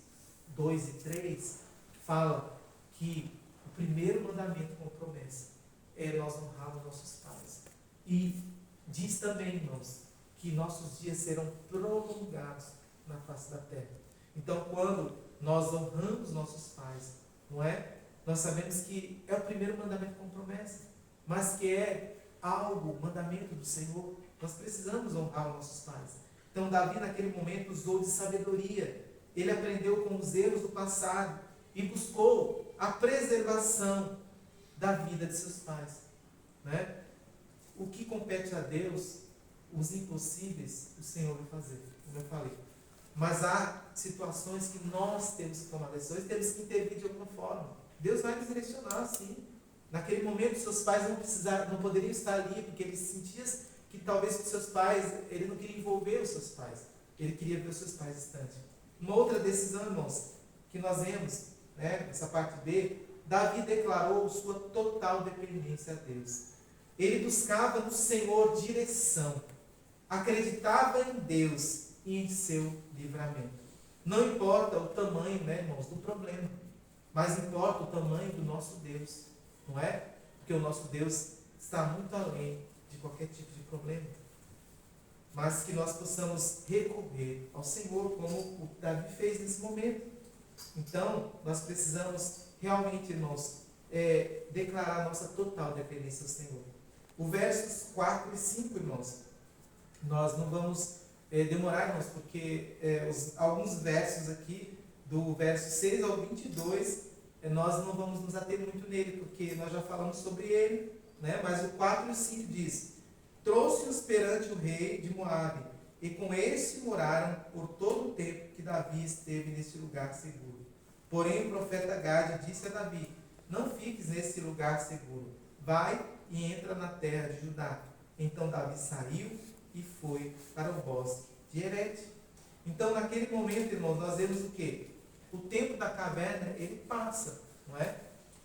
2 e 3, fala que o primeiro mandamento com promessa é nós honrarmos nossos pais. E diz também, irmãos, que nossos dias serão prolongados na face da terra. Então, quando nós honramos nossos pais, não é? Nós sabemos que é o primeiro mandamento com promessa, mas que é algo, mandamento do Senhor, Nós precisamos honrar os nossos pais. Então Davi naquele momento usou de sabedoria. Ele aprendeu com os erros do passado e buscou a preservação da vida de seus pais, né? O que compete a Deus, os impossíveis, o Senhor vai fazer, como eu falei. Mas há situações que nós temos que tomar decisões, temos que intervir de alguma forma. Deus vai nos direcionar, sim. Naquele momento, seus pais não poderiam estar ali, porque ele sentia que talvez com seus pais, ele não queria envolver os seus pais. Ele queria ver os seus pais distantes. Uma outra decisão, irmãos, que nós vemos, né, nessa parte B, Davi declarou sua total dependência a Deus. Ele buscava no Senhor direção, acreditava em Deus e em seu livramento. Não importa o tamanho, né, irmãos, do problema, mas importa o tamanho do nosso Deus, não é? Porque o nosso Deus está muito além de qualquer tipo de problema. Mas que nós possamos recorrer ao Senhor, como o Davi fez nesse momento. Então, nós precisamos realmente, irmãos, declarar a nossa total dependência ao Senhor. O versos 4 e 5, irmãos, nós não vamos demorar, irmãos, porque alguns versos aqui, do verso 6 ao 22, nós não vamos nos ater muito nele, porque nós já falamos sobre ele, né? Mas o 4 e 5 diz: trouxe-os perante o rei de Moabe, e com esse moraram por todo o tempo que Davi esteve neste lugar seguro. Porém o profeta Gade disse a Davi: não fiques nesse lugar seguro, vai e entra na terra de Judá. Então Davi saiu e foi para o bosque de Herete. Então naquele momento, irmãos, nós vemos o quê? O tempo da caverna, ele passa, não é?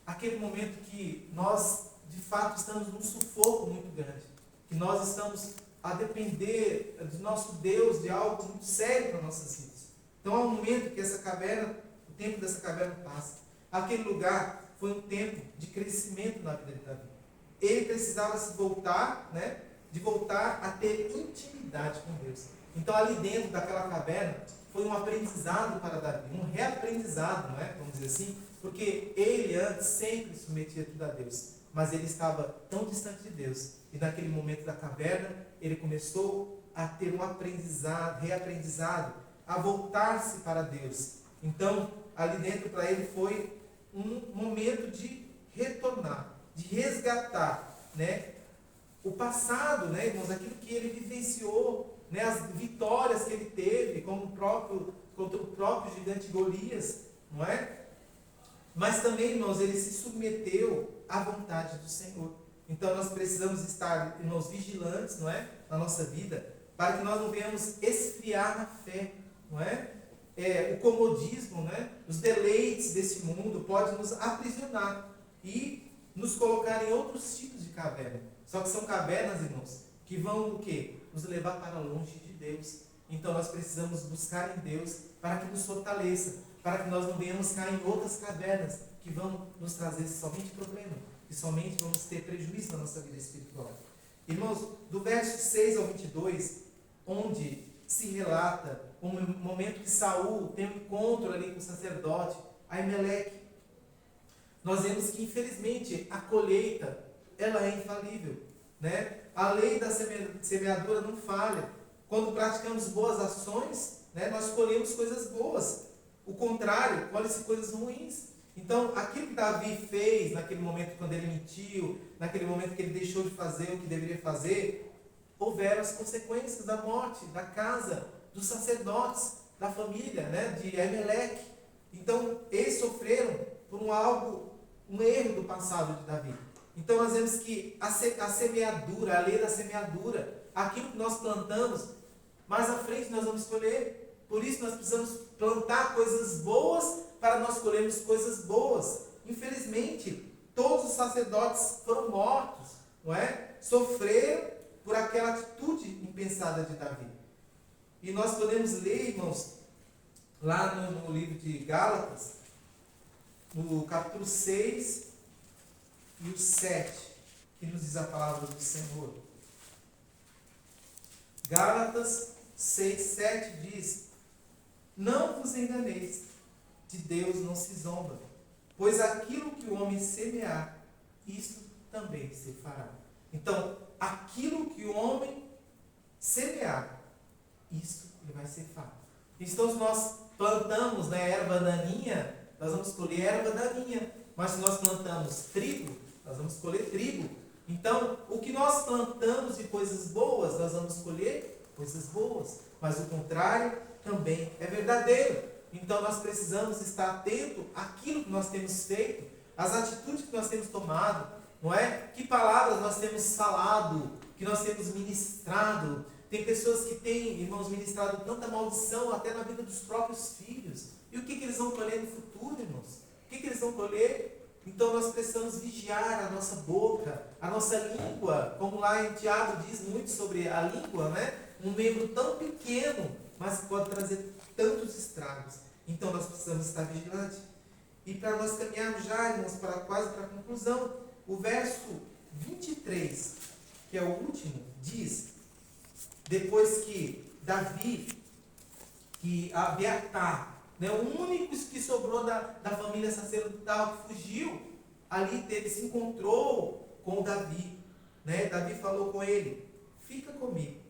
Aquele momento que nós, de fato, estamos num sufoco muito grande, que nós estamos a depender de nosso Deus, de algo muito sério para nossas vidas. Então há um momento que essa caverna, o tempo dessa caverna passa. Aquele lugar foi um tempo de crescimento na vida de Davi. Ele precisava se voltar, né? De voltar a ter intimidade com Deus. Então ali dentro daquela caverna foi um aprendizado para Davi, um reaprendizado, não é? Vamos dizer assim, porque ele antes sempre submetia tudo a Deus, mas ele estava tão distante de Deus, e naquele momento da caverna ele começou a ter um aprendizado, reaprendizado, a voltar-se para Deus. Então ali dentro para ele foi um momento de retornar, de resgatar, né, o passado, né, irmãos, aquilo que ele vivenciou, né, as vitórias que ele teve contra o próprio gigante Golias, não é? Mas também, irmãos, ele se submeteu à vontade do Senhor. Então nós precisamos estar, irmãos, vigilantes, não é, na nossa vida, para que nós não venhamos esfriar na fé, não é? O comodismo, né, os deleites desse mundo podem nos aprisionar e nos colocar em outros tipos de caverna. Só que são cavernas, irmãos, que vão o quê? Nos levar para longe de Deus. Então nós precisamos buscar em Deus para que nos fortaleça, para que nós não venhamos cair em outras cavernas que vão nos trazer somente problema, que somente vamos ter prejuízo na nossa vida espiritual. Irmãos, do verso 6 ao 22, onde se relata o momento que Saul tem um encontro ali com o sacerdote Aimeleque, nós vemos que infelizmente a colheita ela é infalível, né? A lei da semeadura não falha. Quando praticamos boas ações, né, nós colhemos coisas boas. O contrário, colhe-se coisas ruins. Então, aquilo que Davi fez naquele momento quando ele mentiu, naquele momento que ele deixou de fazer o que deveria fazer, houveram as consequências da morte, da casa, dos sacerdotes, da família, né, de Aimeleque. Então, eles sofreram por um erro do passado de Davi. Então nós vemos que a semeadura, a lei da semeadura, aquilo que nós plantamos, mais à frente nós vamos colher. Por isso nós precisamos plantar coisas boas para nós colhermos coisas boas. Infelizmente, todos os sacerdotes foram mortos, não é? Sofreram por aquela atitude impensada de Davi. E nós podemos ler, irmãos, lá no livro de Gálatas, no capítulo 6 e o 7, que nos diz a palavra do Senhor. Gálatas 6, 7 diz: não vos enganeis, de Deus não se zomba, pois aquilo que o homem semear, isto também se fará. Então, aquilo que o homem semear, isso ele vai ceifar. Então, se nós plantamos, né, erva daninha, nós vamos colher erva daninha. Mas se nós plantamos trigo, nós vamos colher trigo. Então, o que nós plantamos de coisas boas, nós vamos colher coisas boas. Mas o contrário também é verdadeiro. Então, nós precisamos estar atento àquilo que nós temos feito, às atitudes que nós temos tomado, não é? Que palavras nós temos falado, que nós temos ministrado. Tem pessoas que têm, irmãos, ministrado tanta maldição até na vida dos próprios filhos. E o que eles vão colher no futuro, irmãos? O que eles vão colher? Então nós precisamos vigiar a nossa boca, a nossa língua. Como lá em Tiago diz muito sobre a língua, né? Um membro tão pequeno, mas que pode trazer tantos estragos. Então nós precisamos estar vigilantes. E para nós caminharmos já, irmãos, quase para a conclusão, o verso 23, que é o último, diz, depois que Davi, que Abiatar, né, o único que sobrou da família sacerdotal que fugiu, ali se encontrou com Davi. Né? Davi falou com ele, fica comigo,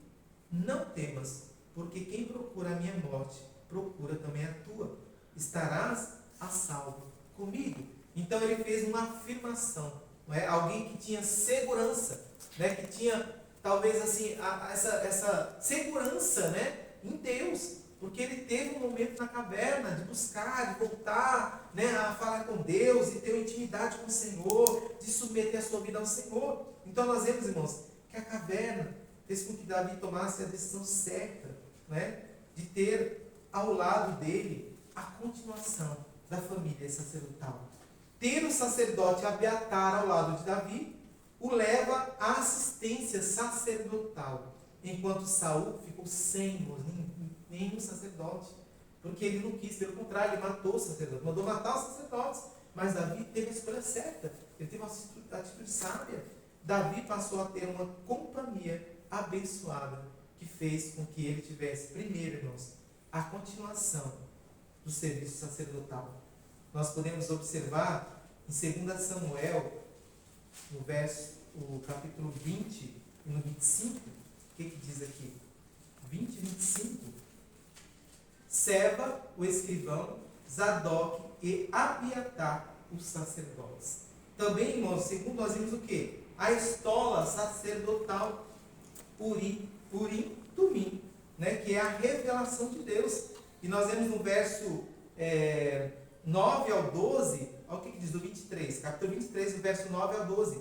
não temas, porque quem procura a minha morte, procura também a tua. Estarás a salvo comigo. Então ele fez uma afirmação. Não é? Alguém que tinha segurança, né? Que tinha talvez assim, essa segurança, né? Em Deus. Porque ele teve um momento na caverna de buscar, de voltar, né, a falar com Deus, e ter uma intimidade com o Senhor, de submeter a sua vida ao Senhor. Então nós vemos, irmãos, que a caverna fez com que Davi tomasse a decisão certa, né, de ter ao lado dele a continuação da família sacerdotal. Ter o sacerdote Abiatar ao lado de Davi o leva à assistência sacerdotal, enquanto Saul ficou sem nenhum sacerdote, porque ele não quis, pelo contrário, ele matou o sacerdote, mandou matar os sacerdotes, mas Davi teve a escolha certa, ele teve uma atitude sábia. Davi passou a ter uma companhia abençoada, que fez com que ele tivesse, primeiro, irmãos, a continuação do serviço sacerdotal. Nós podemos observar em 2 Samuel, no capítulo 20 e no 25, o que diz aqui? 20 e 25. Seba, o escrivão, Zadok e Abiatar, os sacerdotes. Também, irmãos, segundo nós vimos o quê? A estola sacerdotal, Urim, Tumim, né? Que é a revelação de Deus. E nós vemos no verso 9 ao 12, olha o que diz do 23, capítulo 23, do verso 9 ao 12.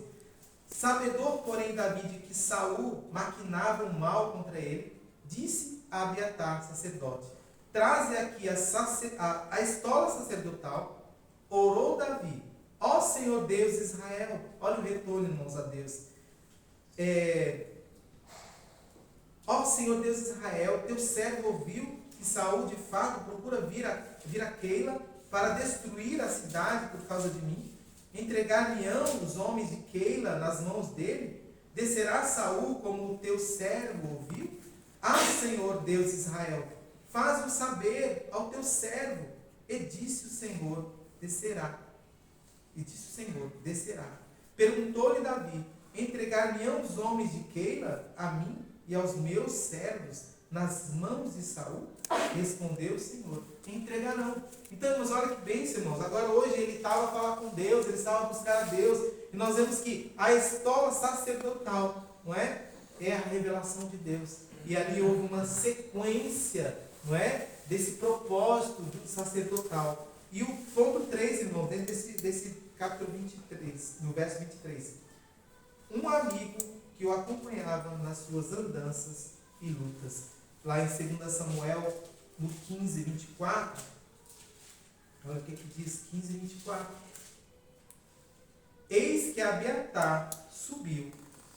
Sabedor, porém, Davi de que Saul maquinava o mal contra ele, disse a Abiatar, sacerdote, traze aqui a estola sacerdotal. Orou Davi, ó Senhor Deus de Israel. Olha o retorno, irmãos, a Deus. Ó Senhor Deus de Israel, teu servo ouviu que Saul de fato procura vir a Keila para destruir a cidade por causa de mim. Entregar-me-ão os homens de Keila nas mãos dele? Descerá Saul como o teu servo ouviu? Ah, Senhor Deus de Israel, faz-o saber ao teu servo. E disse o Senhor, descerá. Perguntou-lhe Davi, entregar-me-ão os homens de Keila a mim e aos meus servos nas mãos de Saul? Respondeu o Senhor, entregarão. Então, irmãos, olha que bênção, irmãos. Agora, hoje, ele estava a falar com Deus, ele estava a buscar a Deus. E nós vemos que a estola sacerdotal, não é? É a revelação de Deus. E ali houve uma sequência, não é? Desse propósito sacerdotal. E o ponto 3, irmãos, dentro desse capítulo 23, no verso 23. Um amigo que o acompanhava nas suas andanças e lutas. Lá em 2 Samuel, no 15, 24, olha o que diz 15 e 24. Eis que Abiatar subiu,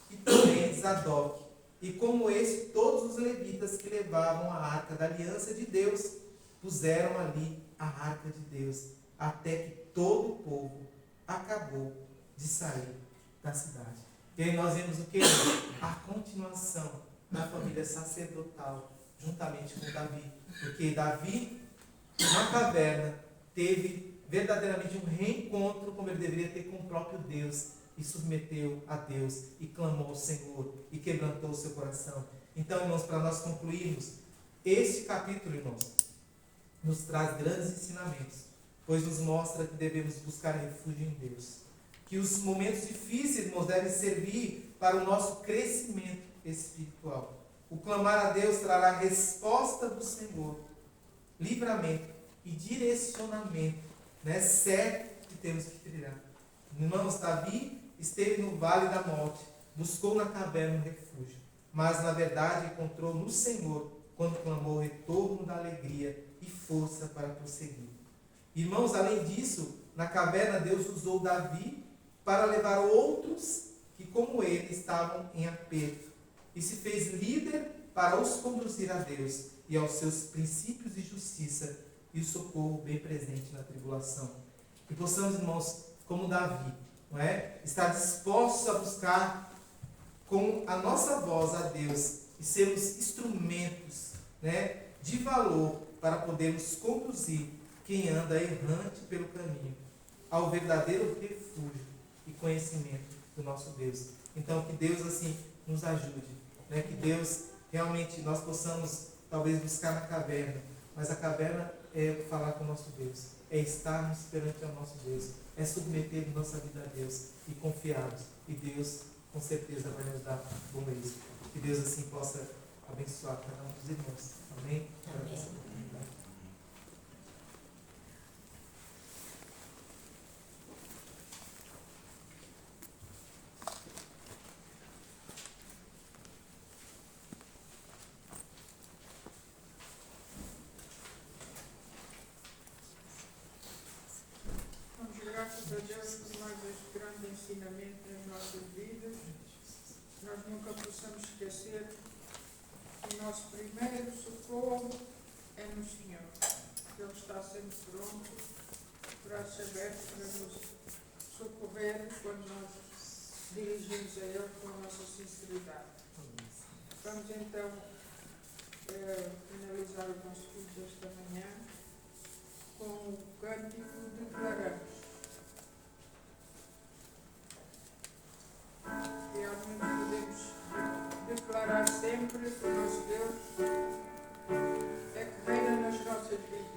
e também Zadok, e como esse, todos os levitas que levavam a arca da aliança de Deus, puseram ali a arca de Deus, até que todo o povo acabou de sair da cidade. E aí nós vemos o que? A continuação da família sacerdotal, juntamente com Davi. Porque Davi, na caverna, teve verdadeiramente um reencontro, como ele deveria ter com o próprio Deus, e submeteu a Deus, e clamou ao Senhor, e quebrantou o seu coração. Então, irmãos, para nós concluirmos, este capítulo, irmãos, nos traz grandes ensinamentos, pois nos mostra que devemos buscar refúgio em Deus. Que os momentos difíceis, irmãos, devem servir para o nosso crescimento espiritual. O clamar a Deus trará resposta do Senhor, livramento e direcionamento, certo que temos que trilhar. Irmãos, Davi esteve no vale da morte, buscou na caverna um refúgio, mas na verdade encontrou no Senhor quando clamou o retorno da alegria e força para prosseguir. Irmãos, além disso, na caverna Deus usou Davi para levar outros que, como ele, estavam em aperto, e se fez líder para os conduzir a Deus e aos seus princípios de justiça e o socorro bem presente na tribulação. Que possamos, irmãos, como Davi, estar dispostos a buscar com a nossa voz a Deus e sermos instrumentos, de valor para podermos conduzir quem anda errante pelo caminho ao verdadeiro refúgio e conhecimento do nosso Deus. Então, que Deus assim nos ajude, que Deus realmente nós possamos talvez buscar na caverna, mas a caverna é falar com o nosso Deus, é estarmos perante o nosso Deus, é submeter nossa vida a Deus e confiarmos, e Deus com certeza vai nos dar bom êxito. Que Deus assim possa abençoar cada um dos irmãos. Amém? Amém. Graças a Deus por mais este grande ensinamento nas nossas vidas. Nós nunca possamos esquecer que o nosso primeiro socorro é no Senhor. Ele está sempre pronto, braços abertos para nos socorrer quando nós dirigimos a Ele com a nossa sinceridade. Vamos então finalizar o nosso culto esta manhã com o cântico Declaramos. Realmente podemos declarar sempre que o nosso Deus é que reina nas nossas vidas.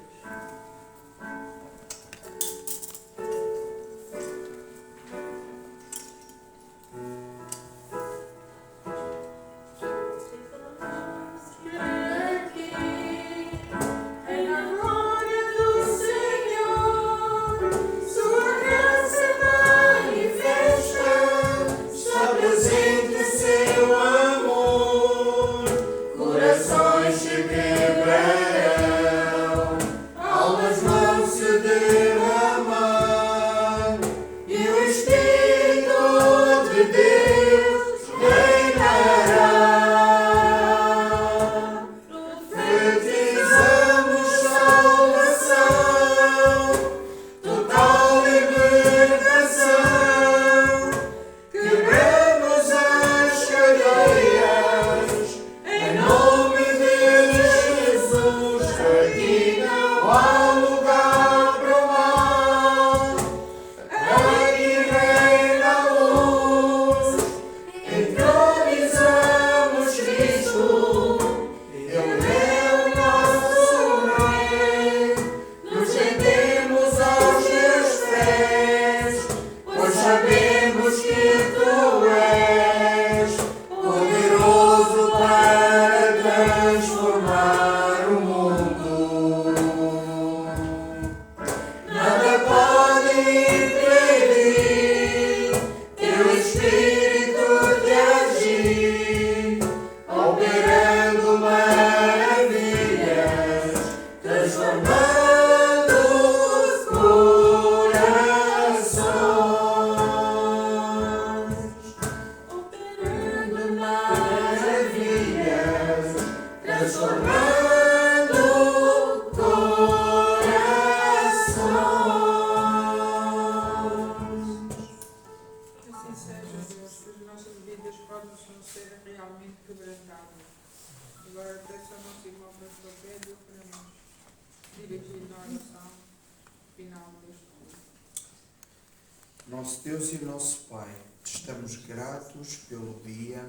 Nosso Deus e nosso Pai, te estamos gratos pelo dia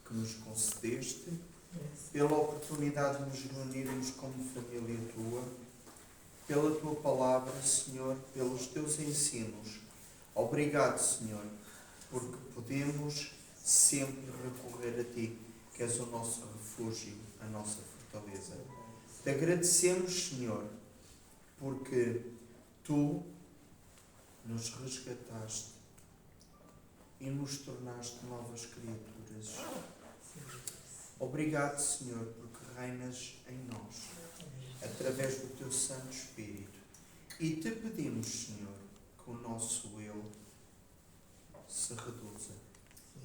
que nos concedeste pela oportunidade de nos reunirmos como família tua, pela tua palavra, Senhor, pelos teus ensinos. Obrigado, Senhor, porque podemos sempre recorrer a ti, que és o nosso refúgio, a nossa fortaleza. Te agradecemos, Senhor, porque tu nos resgataste e nos tornaste novas criaturas. Obrigado, Senhor, porque reinas em nós, através do teu Santo Espírito. E te pedimos, Senhor, que o nosso eu se reduza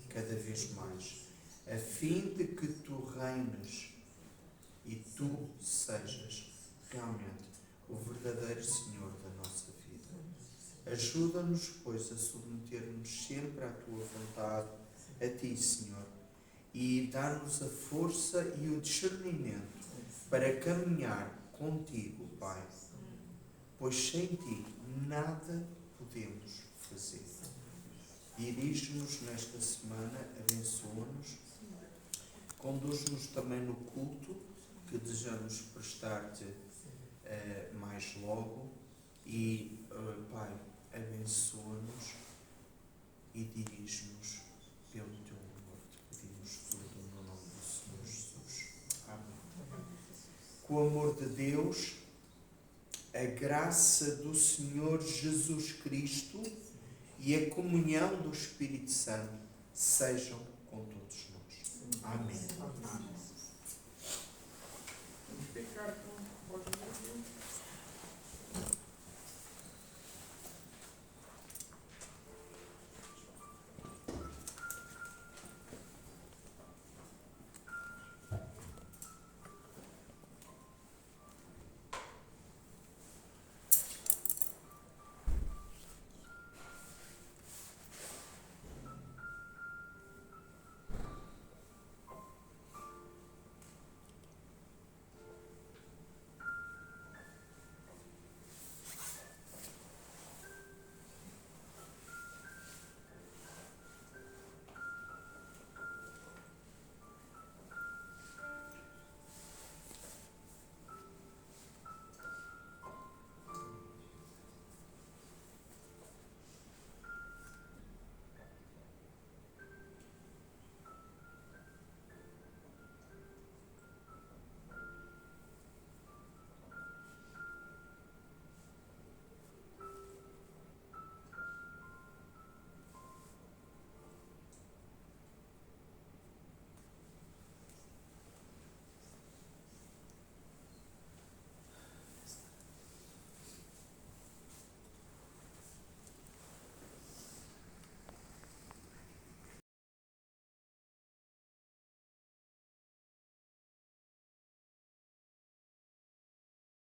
cada vez mais, a fim de que tu reines e tu sejas realmente o verdadeiro Senhor da nossa vida. Ajuda-nos, pois, a submeter-nos sempre à tua vontade, a ti, Senhor, e dá-nos a força e o discernimento para caminhar contigo, Pai, pois sem ti nada podemos fazer. Dirige-nos nesta semana, abençoa-nos, conduz-nos também no culto que desejamos prestar-te mais logo e, Pai, abençoa-nos e dirige-nos pelo teu amor. Te pedimos tudo no nome do Senhor Jesus. Amém. Com o amor de Deus, a graça do Senhor Jesus Cristo e a comunhão do Espírito Santo sejam com todos nós. Amém.